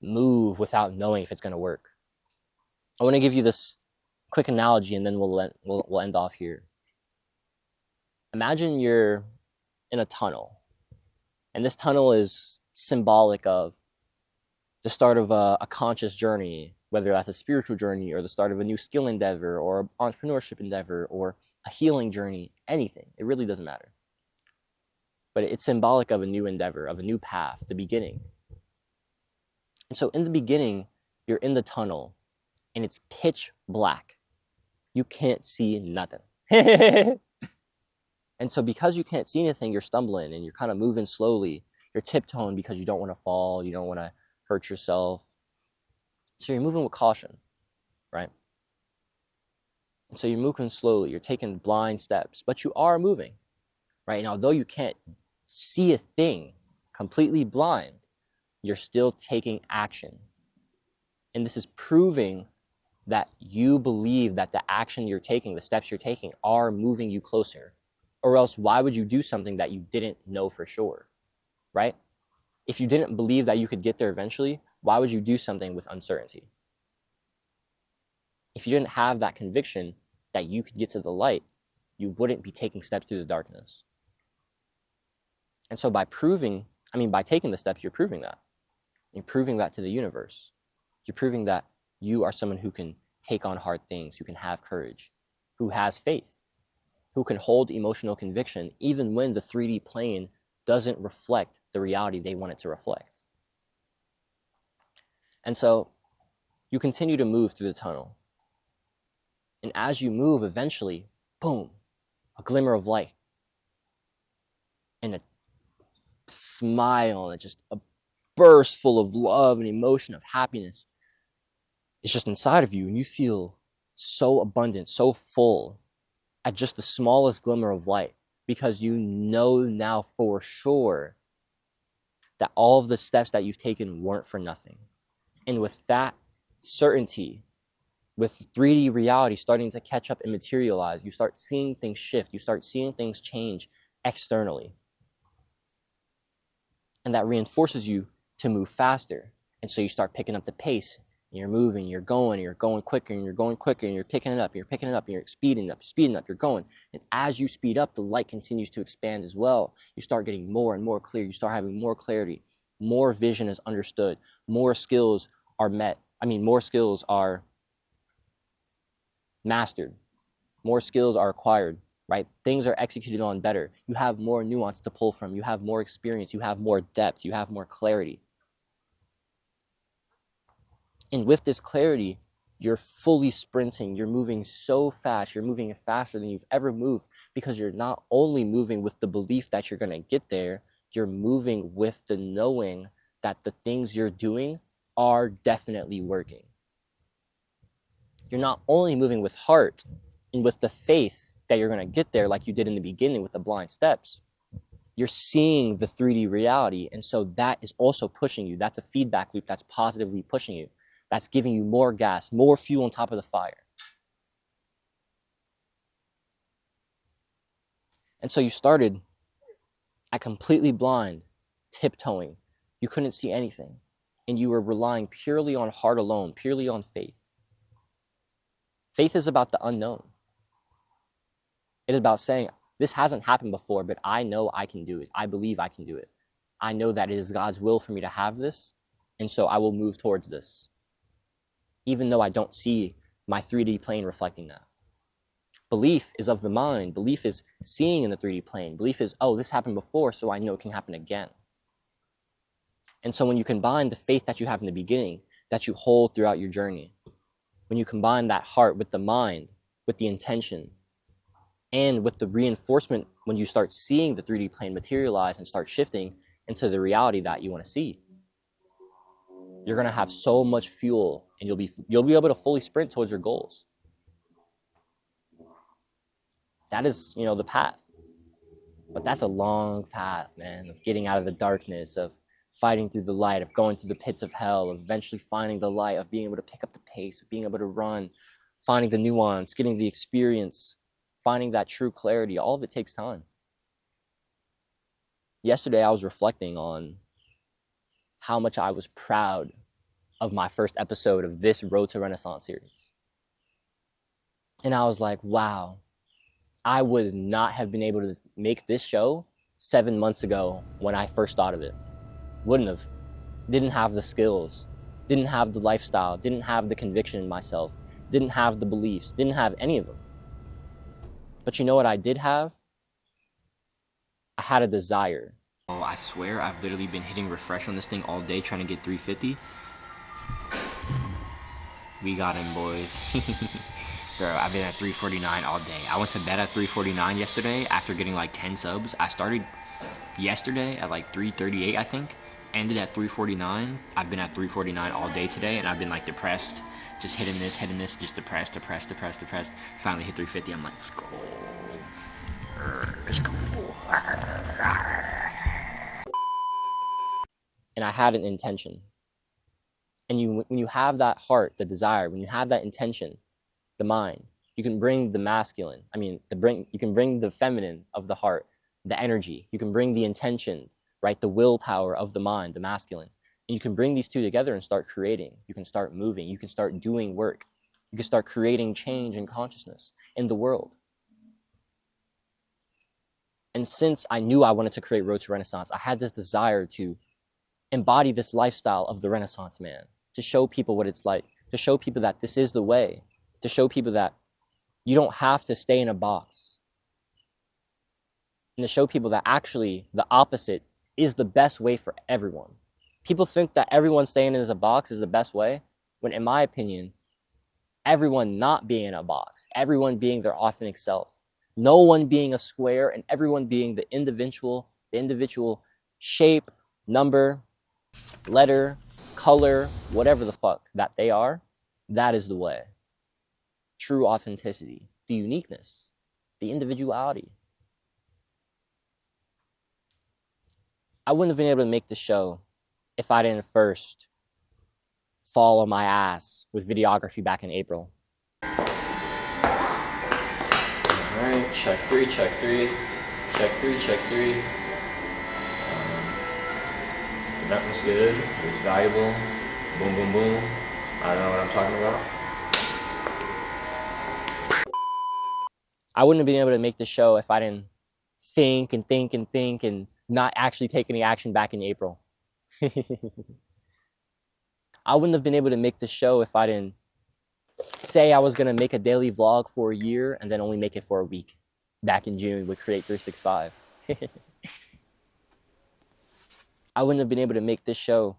move without knowing if it's going to work. I want to give you this quick analogy, and then we'll end off here. Imagine you're in a tunnel, and this tunnel is symbolic of the start of a conscious journey, whether that's a spiritual journey or the start of a new skill endeavor or an entrepreneurship endeavor or a healing journey, anything. It really doesn't matter. But it's symbolic of a new endeavor, of a new path, the beginning. And so in the beginning, you're in the tunnel and it's pitch black. You can't see nothing. And so because you can't see anything, you're stumbling and you're kind of moving slowly. You're tiptoeing because you don't want to fall. You don't want to hurt yourself. So you're moving with caution, right? And so you're moving slowly. You're taking blind steps, but you are moving, right? And although you can't see a thing, completely blind, you're still taking action. And this is proving that you believe that the action you're taking, the steps you're taking, are moving you closer. Or else, why would you do something that you didn't know for sure, right? If you didn't believe that you could get there eventually, why would you do something with uncertainty? If you didn't have that conviction that you could get to the light, you wouldn't be taking steps through the darkness. And so by taking the steps, you're proving that. You're proving that to the universe. You're proving that you are someone who can take on hard things, who can have courage, who has faith, who can hold emotional conviction even when the 3D plane doesn't reflect the reality they want it to reflect. And so you continue to move through the tunnel. And as you move, eventually, boom, a glimmer of light and a smile and just a burst full of love and emotion, of happiness. It's just inside of you, and you feel so abundant, so full at just the smallest glimmer of light, because you know now for sure that all of the steps that you've taken weren't for nothing. And with that certainty, with 3D reality starting to catch up and materialize, you start seeing things shift, you start seeing things change externally. And that reinforces you to move faster. And so you start picking up the pace. And you're moving, you're going quicker, and you're going quicker, and you're picking it up, and you're speeding up, you're going. And as you speed up, the light continues to expand as well. You start getting more and more clear. You start having more clarity. More vision is understood. More skills are more skills are mastered. More skills are acquired, right? Things are executed on better. You have more nuance to pull from. You have more experience. You have more depth. You have more clarity. And with this clarity, you're fully sprinting. You're moving so fast. You're moving faster than you've ever moved, because you're not only moving with the belief that you're going to get there, you're moving with the knowing that the things you're doing are definitely working. You're not only moving with heart and with the faith that you're going to get there like you did in the beginning with the blind steps. You're seeing the 3D reality, and so that is also pushing you. That's a feedback loop that's positively pushing you. That's giving you more gas, more fuel on top of the fire. And so you started at completely blind, tiptoeing. You couldn't see anything. And you were relying purely on heart alone, purely on faith. Faith is about the unknown. It is about saying, this hasn't happened before, but I know I can do it. I believe I can do it. I know that it is God's will for me to have this, and so I will move towards this, even though I don't see my 3D plane reflecting that. Belief is of the mind. Belief is seeing in the 3D plane. Belief is, oh, this happened before, so I know it can happen again. And so when you combine the faith that you have in the beginning, that you hold throughout your journey, when you combine that heart with the mind, with the intention, and with the reinforcement when you start seeing the 3D plane materialize and start shifting into the reality that you want to see, you're going to have so much fuel, and you'll be able to fully sprint towards your goals. That is, the path. But that's a long path, man, of getting out of the darkness, of fighting through the light, of going through the pits of hell, of eventually finding the light, of being able to pick up the pace, of being able to run, finding the nuance, getting the experience, finding that true clarity. All of it takes time. yesterday I was reflecting on how much I was proud of my first episode of this Road to Renaissance series. And I was like, wow, I would not have been able to make this show 7 months ago when I first thought of it. Wouldn't have. Didn't have the skills, didn't have the lifestyle, didn't have the conviction in myself, didn't have the beliefs, didn't have any of them. But you know what I did have? I had a desire. Oh, I swear I've literally been hitting refresh on this thing all day trying to get 350. We got him, boys. Bro, I've been at 349 all day. I went to bed at 349 yesterday after getting like 10 subs. I started yesterday at like 338, I think. Ended at 349. I've been at 349 all day today, and I've been like depressed, just hitting this, just depressed. Finally hit 350. I'm like, let's go. Let's go. And I had an intention. And when you have that heart, the desire, when you have that intention, the mind, you can bring the masculine. You can bring the feminine of the heart, the energy. You can bring the intention, right? The willpower of the mind, the masculine. And you can bring these two together and start creating. You can start moving. You can start doing work. You can start creating change and consciousness in the world. And since I knew I wanted to create Road to Renaissance, I had this desire to embody this lifestyle of the Renaissance man, to show people what it's like, to show people that this is the way, to show people that you don't have to stay in a box, and to show people that actually the opposite is the best way for everyone. People think that everyone staying in a box is the best way, when in my opinion, everyone not being in a box, everyone being their authentic self, no one being a square, and everyone being the individual shape, number, letter, color, whatever the fuck that they are, that is the way. True authenticity, the uniqueness, the individuality. I wouldn't have been able to make the show if I didn't first fall on my ass with videography back in April. Alright, check three. That was good, it was valuable, boom, boom, boom. I don't know what I'm talking about. I wouldn't have been able to make the show if I didn't think and not actually take any action back in April. I wouldn't have been able to make the show if I didn't say I was gonna make a daily vlog for a year and then only make it for a week back in June with Create 365. I wouldn't have been able to make this show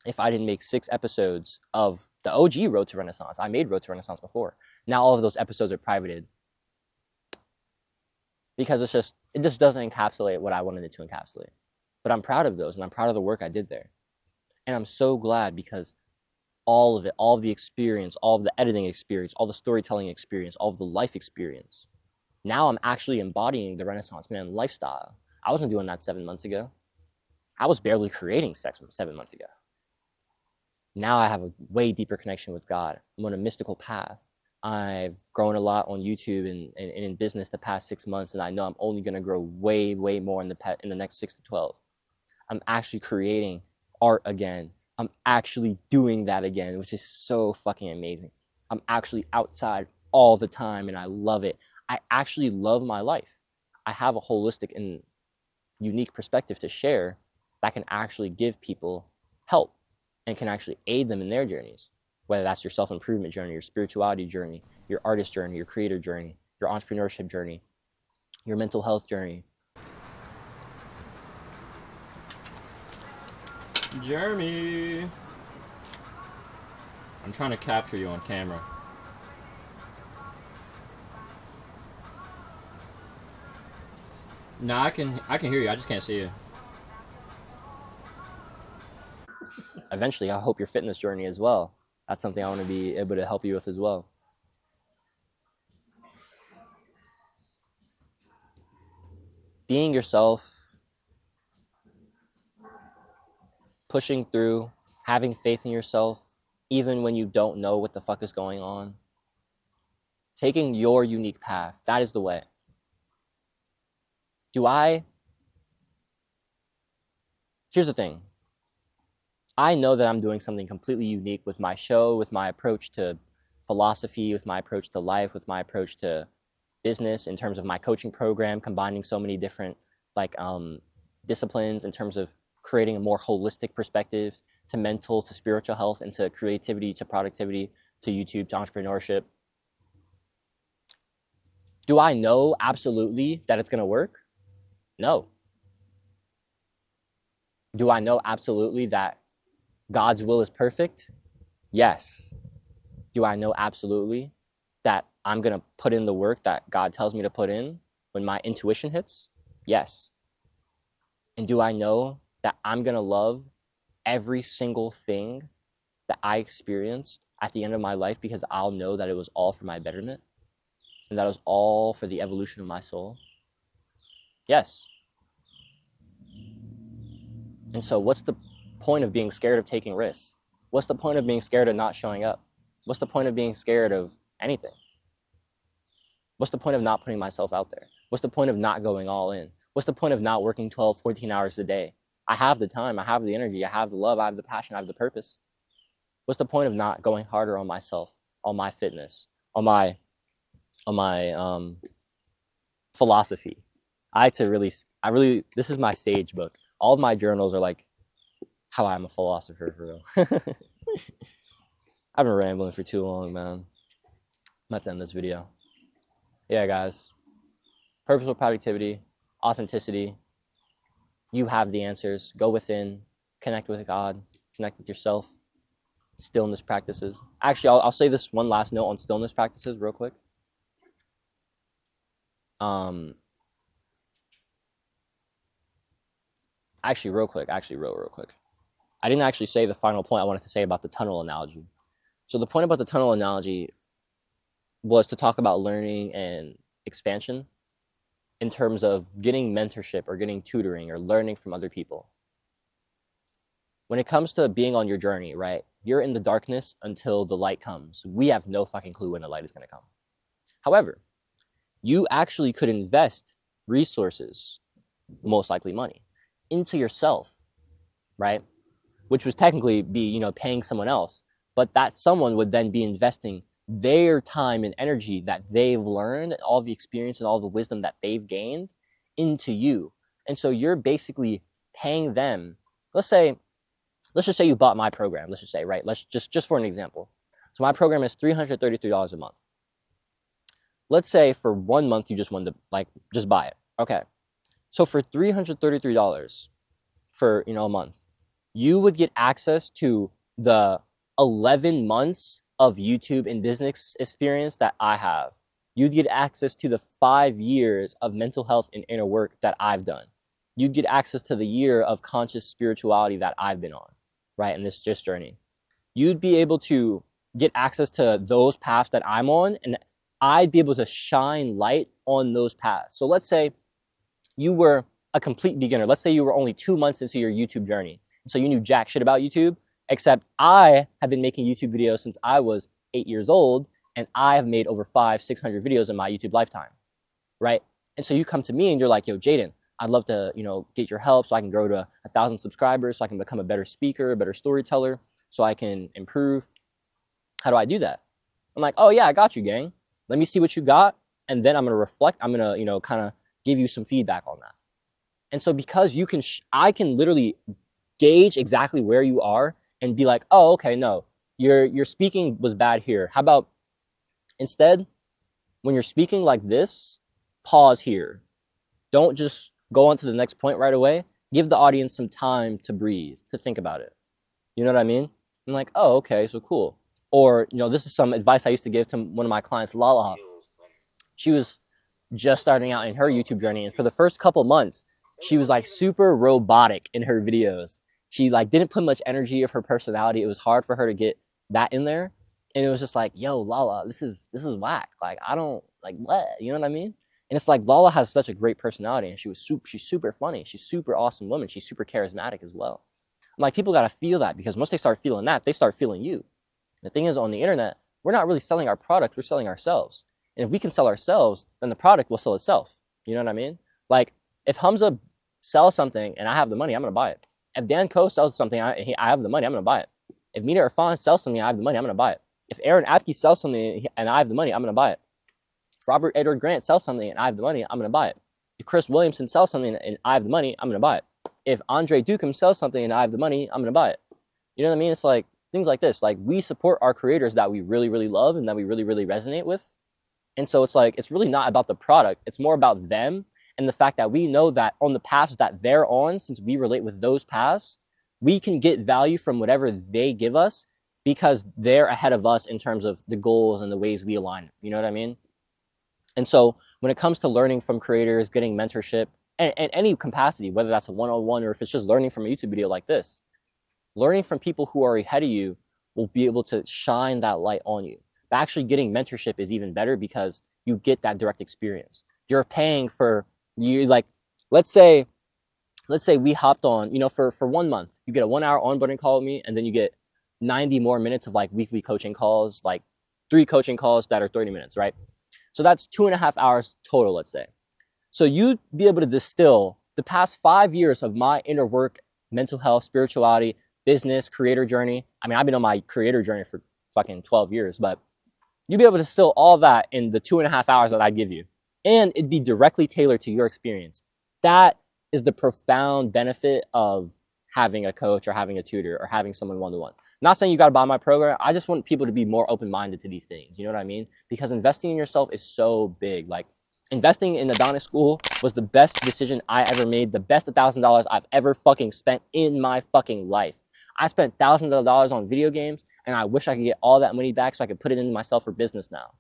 if I didn't make 6 episodes of the OG Road to Renaissance. I made Road to Renaissance before. Now all of those episodes are privated because it just doesn't encapsulate what I wanted it to encapsulate. But I'm proud of those, and I'm proud of the work I did there. And I'm so glad because all of it, all of the experience, all of the editing experience, all the storytelling experience, all of the life experience, now I'm actually embodying the Renaissance man lifestyle. I wasn't doing that 7 months ago. I was barely creating sex 7 months ago. Now I have a way deeper connection with God. I'm on a mystical path. I've grown a lot on YouTube and in business the past 6 months, and I know I'm only going to grow way more in the next 6 to 12. I'm actually creating art again. I'm actually doing that again, which is so fucking amazing. I'm actually outside all the time, and I love it. I actually love my life. I have a holistic and unique perspective to share that can actually give people help and can actually aid them in their journeys, whether that's your self-improvement journey, your spirituality journey, your artist journey, your creator journey, your entrepreneurship journey, your mental health journey. Jeremy, I'm trying to capture you on camera. No, I can hear you. I just can't see you. Eventually, I hope your fitness journey as well. That's something I want to be able to help you with as well. Being yourself, pushing through, having faith in yourself, even when you don't know what the fuck is going on. Taking your unique path, that is the way. Do I here's the thing. I know that I'm doing something completely unique with my show, with my approach to philosophy, with my approach to life, with my approach to business, in terms of my coaching program, combining so many different like disciplines in terms of creating a more holistic perspective to mental, to spiritual health, and to creativity, to productivity, to YouTube, to entrepreneurship. Do I know absolutely that it's going to work? No. Do I know absolutely that God's will is perfect? Yes. Do I know absolutely that I'm going to put in the work that God tells me to put in when my intuition hits? Yes. And do I know that I'm going to love every single thing that I experienced at the end of my life because I'll know that it was all for my betterment and that it was all for the evolution of my soul? Yes. And so what's the point of being scared of taking risks? What's the point of being scared of not showing up? What's the point of being scared of anything? What's the point of not putting myself out there? What's the point of not going all in? What's the point of not working 12, 14 hours a day? I have the time, I have the energy, I have the love, I have the passion, I have the purpose. What's the point of not going harder on myself, on my fitness, on my philosophy? This is my sage book. All of my journals are like how I'm a philosopher, for real. I've been rambling for too long, man. I'm about to end this video. Yeah, guys. Purposeful productivity, authenticity. You have the answers. Go within, connect with God, connect with yourself. Stillness practices. Actually, I'll say this one last note on stillness practices real quick. Actually, real quick. I didn't actually say the final point I wanted to say about the tunnel analogy. So the point about the tunnel analogy was to talk about learning and expansion in terms of getting mentorship or getting tutoring or learning from other people. When it comes to being on your journey, right? You're in the darkness until the light comes. We have no fucking clue when the light is going to come. However, you actually could invest resources, most likely money, into yourself, right? Which would technically be, paying someone else. But that someone would then be investing their time and energy that they've learned, all the experience and all the wisdom that they've gained into you. And so you're basically paying them. Let's just say you bought my program. Let's just say, right? Let's just for an example. So my program is $333 a month. Let's say for 1 month you just wanted to just buy it. Okay. So for $333 for, a month, you would get access to the 11 months of YouTube and business experience that I have. You'd get access to the 5 years of mental health and inner work that I've done. You'd get access to the year of conscious spirituality that I've been on, right, in this journey. You'd be able to get access to those paths that I'm on, and I'd be able to shine light on those paths. So let's say you were a complete beginner. Let's say you were only 2 months into your YouTube journey. So you knew jack shit about YouTube, except I have been making YouTube videos since I was 8 years old, and I have made over 500-600 videos in my YouTube lifetime, right? And so you come to me and you're like, yo, Jaden, I'd love to, get your help so I can grow to 1,000 subscribers, so I can become a better speaker, a better storyteller, so I can improve. How do I do that? I'm like, oh yeah, I got you, gang. Let me see what you got, and then I'm gonna reflect. I'm gonna, kind of give you some feedback on that. And so because I can literally gauge exactly where you are and be like, oh, okay, no, your speaking was bad here. How about instead, when you're speaking like this, pause here. Don't just go on to the next point right away. Give the audience some time to breathe, to think about it. You know what I mean? I'm like, oh, okay, so cool. Or, this is some advice I used to give to one of my clients, Lala. She was just starting out in her YouTube journey. And for the first couple months, she was like super robotic in her videos. She didn't put much energy of her personality. It was hard for her to get that in there. And it was just like, yo, Lala, this is whack. I don't what? You know what I mean? And it's like Lala has such a great personality, and she's super funny. She's super awesome woman. She's super charismatic as well. I'm like, people got to feel that, because once they start feeling that, they start feeling you. The thing is, on the internet, we're not really selling our product, we're selling ourselves. And if we can sell ourselves, then the product will sell itself. You know what I mean? If Hamza sells something and I have the money, I'm going to buy it. If Dan Coe sells something, I have the money, I'm going to buy it. If Mina Irfan sells something, I have the money, I'm going to buy it. If Aaron Apke sells something and I have the money, I'm going to buy it. If Robert Edward Grant sells something and I have the money, I'm going to buy it. If Chris Williamson sells something and I have the money, I'm going to buy it. If Andre Dukem sells something and I have the money, I'm going to buy it. You know what I mean? It's like things like this. Like, we support our creators that we really, really love and that we really, really resonate with. And so it's like, it's really not about the product. It's more about them and the fact that we know that on the paths that they're on, since we relate with those paths, we can get value from whatever they give us because they're ahead of us in terms of the goals and the ways we align. You know what I mean? And so when it comes to learning from creators, getting mentorship, and any capacity, whether that's a one-on-one or if it's just learning from a YouTube video like this, learning from people who are ahead of you will be able to shine that light on you. But actually getting mentorship is even better because you get that direct experience. You're paying for, you like, let's say we hopped on, you know, for 1 month, you get a 1 hour onboarding call with me, and then you get 90 more minutes of like weekly coaching calls, like 3 coaching calls that are 30 minutes, right? So that's 2.5 hours total, let's say. So you'd be able to distill the past 5 years of my inner work, mental health, spirituality, business, creator journey. I mean, I've been on my creator journey for fucking 12 years, but you'd be able to distill all that in the 2.5 hours that I'd give you. And it'd be directly tailored to your experience. That is the profound benefit of having a coach or having a tutor or having someone one-to-one. Not saying you got to buy my program. I just want people to be more open-minded to these things. You know what I mean? Because investing in yourself is so big. Like, investing in Adonis School was the best decision I ever made, the best $1,000 I've ever fucking spent in my fucking life. I spent thousands of dollars on video games, and I wish I could get all that money back so I could put it into myself for business now.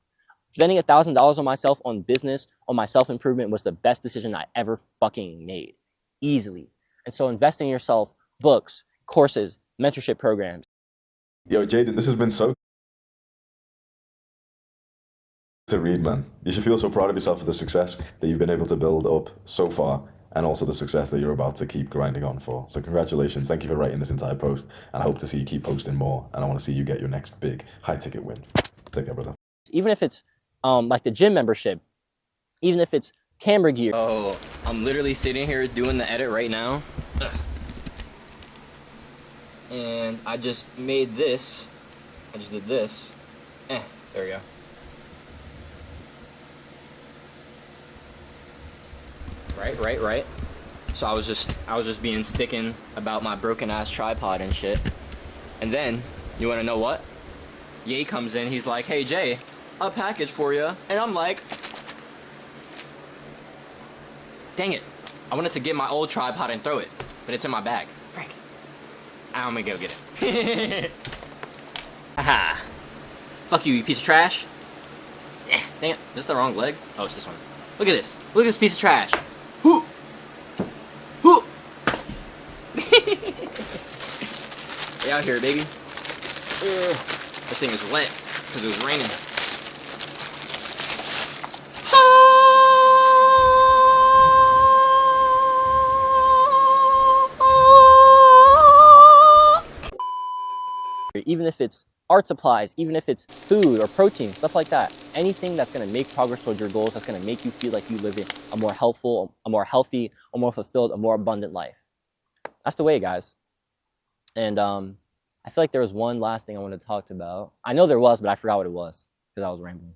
Spending $1,000 on myself, on business, on my self-improvement was the best decision I ever fucking made. Easily. And so investing in yourself, books, courses, mentorship programs. Yo, Jaden, this has been so to read, man. You should feel so proud of yourself for the success that you've been able to build up so far, and also the success that you're about to keep grinding on for. So congratulations. Thank you for writing this entire post, and I hope to see you keep posting more, and I want to see you get your next big high-ticket win. Take care, brother. Even if it's like the gym membership, even if it's camera gear. Oh, I'm literally sitting here doing the edit right now. And I just made this. I just did this. There we go. Right. So I was just being sticking about my broken ass tripod and shit. And then, you wanna know what? Ye comes in, he's like, hey Jay, a package for you. And I'm like, dang it. I wanted to get my old tripod and throw it, but it's in my bag. Frank. I'm gonna go get it. Aha. Fuck you, you piece of trash. Dang it, is this the wrong leg? Oh, it's this one. Look at this. Look at this piece of trash. Whoo! Whoo! We out here, baby. This thing is wet because it was raining. Even if it's art supplies, even if it's food or protein, stuff like that. Anything that's going to make progress towards your goals, that's going to make you feel like you live in a more helpful, a more healthy, a more fulfilled, a more abundant life. That's the way, guys. And I feel like there was one last thing I wanted to talk about. I know there was, but I forgot what it was because I was rambling.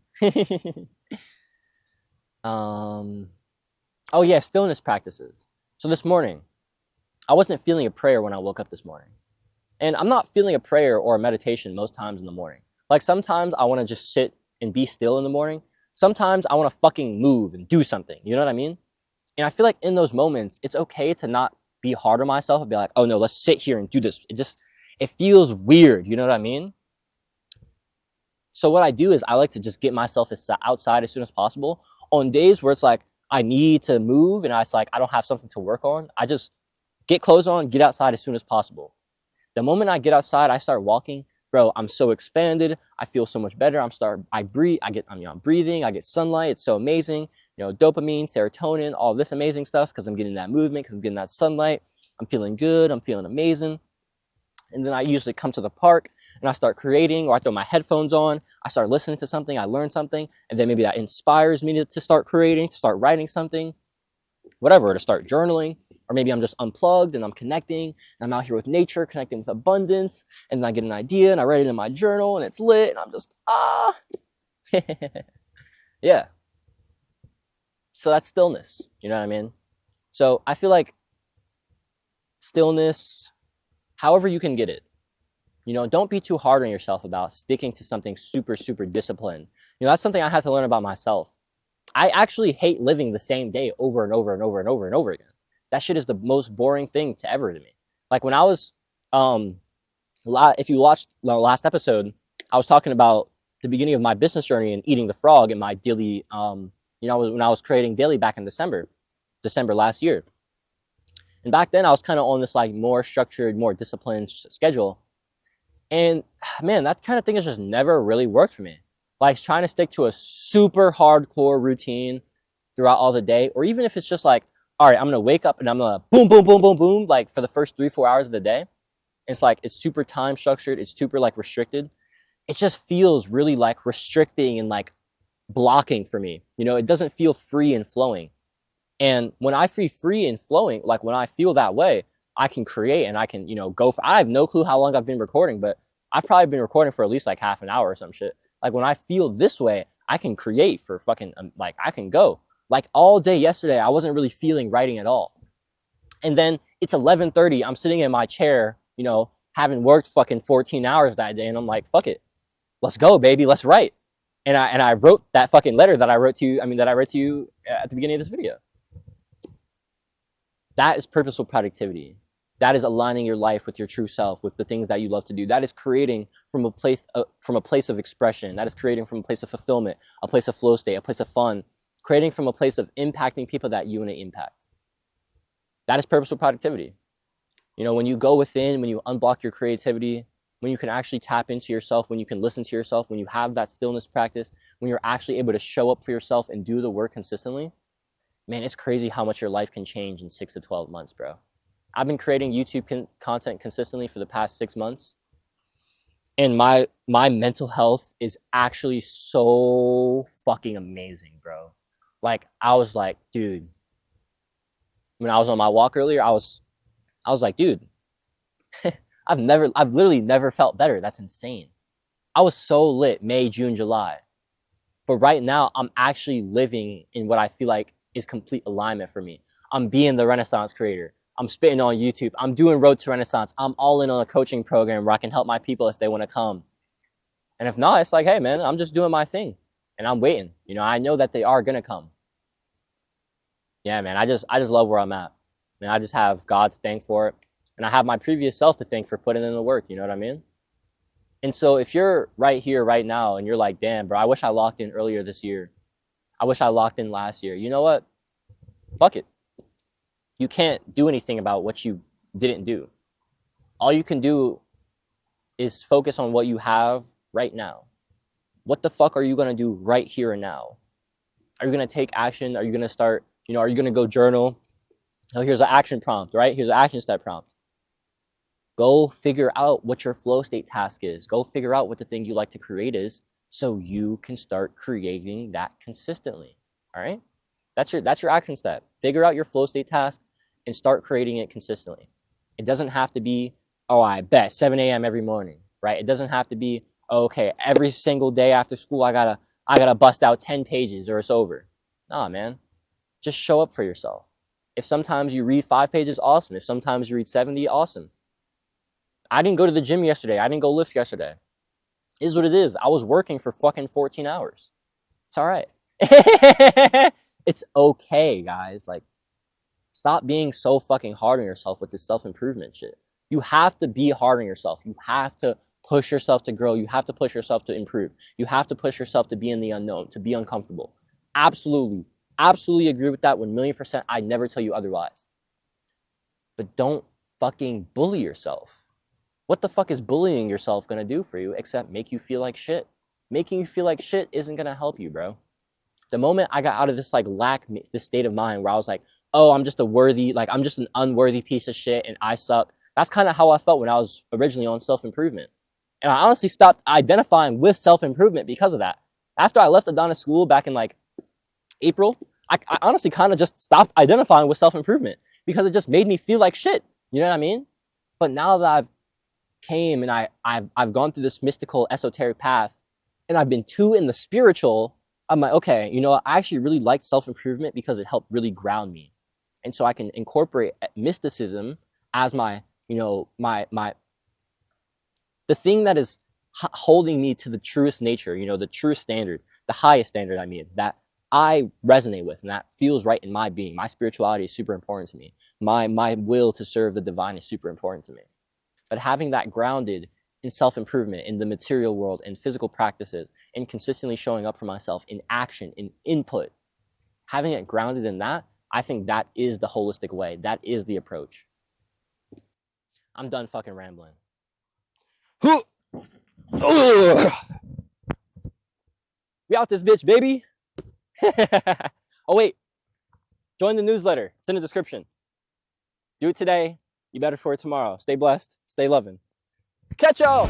Oh yeah, stillness practices. So this morning, I wasn't feeling a prayer when I woke up this morning. And I'm not feeling a prayer or a meditation most times in the morning. Like, sometimes I want to just sit and be still in the morning. Sometimes I want to fucking move and do something. You know what I mean? And I feel like in those moments, it's okay to not be hard on myself and be like, oh no, let's sit here and do this. It feels weird. You know what I mean? So what I do is I like to just get myself outside as soon as possible. On days where it's like, I need to move and it's like, I don't have something to work on, I just get clothes on, get outside as soon as possible. The moment I get outside, I start walking, bro, I'm so expanded. I feel so much better. I breathe, I'm breathing, I get sunlight. It's so amazing. You know, dopamine, serotonin, all this amazing stuff because I'm getting that movement, because I'm getting that sunlight. I'm feeling good. I'm feeling amazing. And then I usually come to the park and I start creating, or I throw my headphones on. I start listening to something. I learn something. And then maybe that inspires me to start creating, to start writing something, whatever, to start journaling. Or maybe I'm just unplugged and I'm connecting and I'm out here with nature, connecting with abundance, and then I get an idea and I write it in my journal and it's lit and I'm just, yeah. So that's stillness, you know what I mean? So I feel like stillness, however you can get it, you know, don't be too hard on yourself about sticking to something super, super disciplined. You know, that's something I had to learn about myself. I actually hate living the same day over and over and over and over and over again. That shit is the most boring thing to ever to me. Like when I was, if you watched the last episode, I was talking about the beginning of my business journey and eating the frog in my daily, you know, when I was creating daily back in December last year. And back then I was kind of on this like more structured, more disciplined schedule. And man, that kind of thing has just never really worked for me. Like trying to stick to a super hardcore routine throughout all the day, or even if it's just like, all right, I'm going to wake up and I'm going to boom, boom, boom, boom, boom, like for the first 3-4 hours of the day. It's like, it's super time structured. It's super like restricted. It just feels really like restricting and like blocking for me. You know, it doesn't feel free and flowing. And when I feel free and flowing, like when I feel that way, I can create and I can, you know, go for, I have no clue how long I've been recording, but I've probably been recording for at least like half an hour or some shit. Like when I feel this way, I can create for fucking, like I can go. Like all day yesterday, I wasn't really feeling writing at all. And then it's 11:30, I'm sitting in my chair, you know, having worked fucking 14 hours that day. And I'm like, fuck it, let's go, baby, let's write. And I wrote that fucking letter that I wrote to you, that I read to you at the beginning of this video. That is purposeful productivity. That is aligning your life with your true self, with the things that you love to do. That is creating from a place of expression. That is creating from a place of fulfillment, a place of flow state, a place of fun, creating from a place of impacting people that you want to impact. That is purposeful productivity. You know, when you go within, when you unblock your creativity, when you can actually tap into yourself, when you can listen to yourself, when you have that stillness practice, when you're actually able to show up for yourself and do the work consistently, man, it's crazy how much your life can change in 6 to 12 months, bro. I've been creating YouTube content consistently for the past 6 months. And my mental health is actually so fucking amazing, bro. Like, I was like, dude, when I was on my walk earlier, I was like, dude, I've literally never felt better. That's insane. I was so lit May, June, July. But right now, I'm actually living in what I feel like is complete alignment for me. I'm being the Renaissance creator. I'm spitting on YouTube. I'm doing Road to Renaissance. I'm all in on a coaching program where I can help my people if they want to come. And if not, it's like, hey, man, I'm just doing my thing. And I'm waiting. You know, I know that they are going to come. Yeah, man, I just love where I'm at. And I just have God to thank for it. And I have my previous self to thank for putting in the work. You know what I mean? And so if you're right here, right now, and you're like, damn, bro, I wish I locked in earlier this year. I wish I locked in last year. You know what? Fuck it. You can't do anything about what you didn't do. All you can do is focus on what you have right now. What the fuck are you going to do right here and now? Are you going to take action? Are you going to start, you know, are you going to go journal? Oh, here's an action prompt, right? Here's an action step prompt. Go figure out what your flow state task is. Go figure out what the thing you like to create is so you can start creating that consistently, all right? That's your action step. Figure out your flow state task and start creating it consistently. It doesn't have to be, oh, I bet 7 a.m. every morning, right? It doesn't have to be, oh, okay, every single day after school, I gotta bust out 10 pages or it's over. Nah, man, just show up for yourself. If sometimes you read 5 pages, awesome. If sometimes you read 70, awesome. I didn't go to the gym yesterday. I didn't go lift yesterday. It is what it is. I was working for fucking 14 hours. It's all right. It's okay, guys. Like, stop being so fucking hard on yourself with this self-improvement shit. You have to be hard on yourself. You have to push yourself to grow. You have to push yourself to improve. You have to push yourself to be in the unknown, to be uncomfortable. Absolutely. Absolutely agree with that 1,000,000%. I never tell you otherwise. But don't fucking bully yourself. What the fuck is bullying yourself gonna do for you except make you feel like shit? Making you feel like shit isn't gonna help you, bro. The moment I got out of this this state of mind where I was like, oh, I'm just an unworthy piece of shit and I suck. That's kind of how I felt when I was originally on self-improvement. And I honestly stopped identifying with self-improvement because of that. After I left Adonis School back in like April, I honestly kind of just stopped identifying with self-improvement because it just made me feel like shit. You know what I mean? But now that I've came and I've gone through this mystical, esoteric path, and I've been too in the spiritual, I'm like, okay, you know what? I actually really like self-improvement because it helped really ground me. And so I can incorporate mysticism as my, you know, the thing that is holding me to the truest nature, you know, the truest standard, the highest standard, I mean, that I resonate with and that feels right in my being. My spirituality is super important to me. My will to serve the divine is super important to me. But having that grounded in self-improvement, in the material world, in physical practices, and consistently showing up for myself in action, in input, having it grounded in that, I think that is the holistic way. That is the approach. I'm done fucking rambling. We out this bitch, baby. Oh, wait. Join the newsletter. It's in the description. Do it today. You better for it tomorrow. Stay blessed. Stay loving. Catch y'all.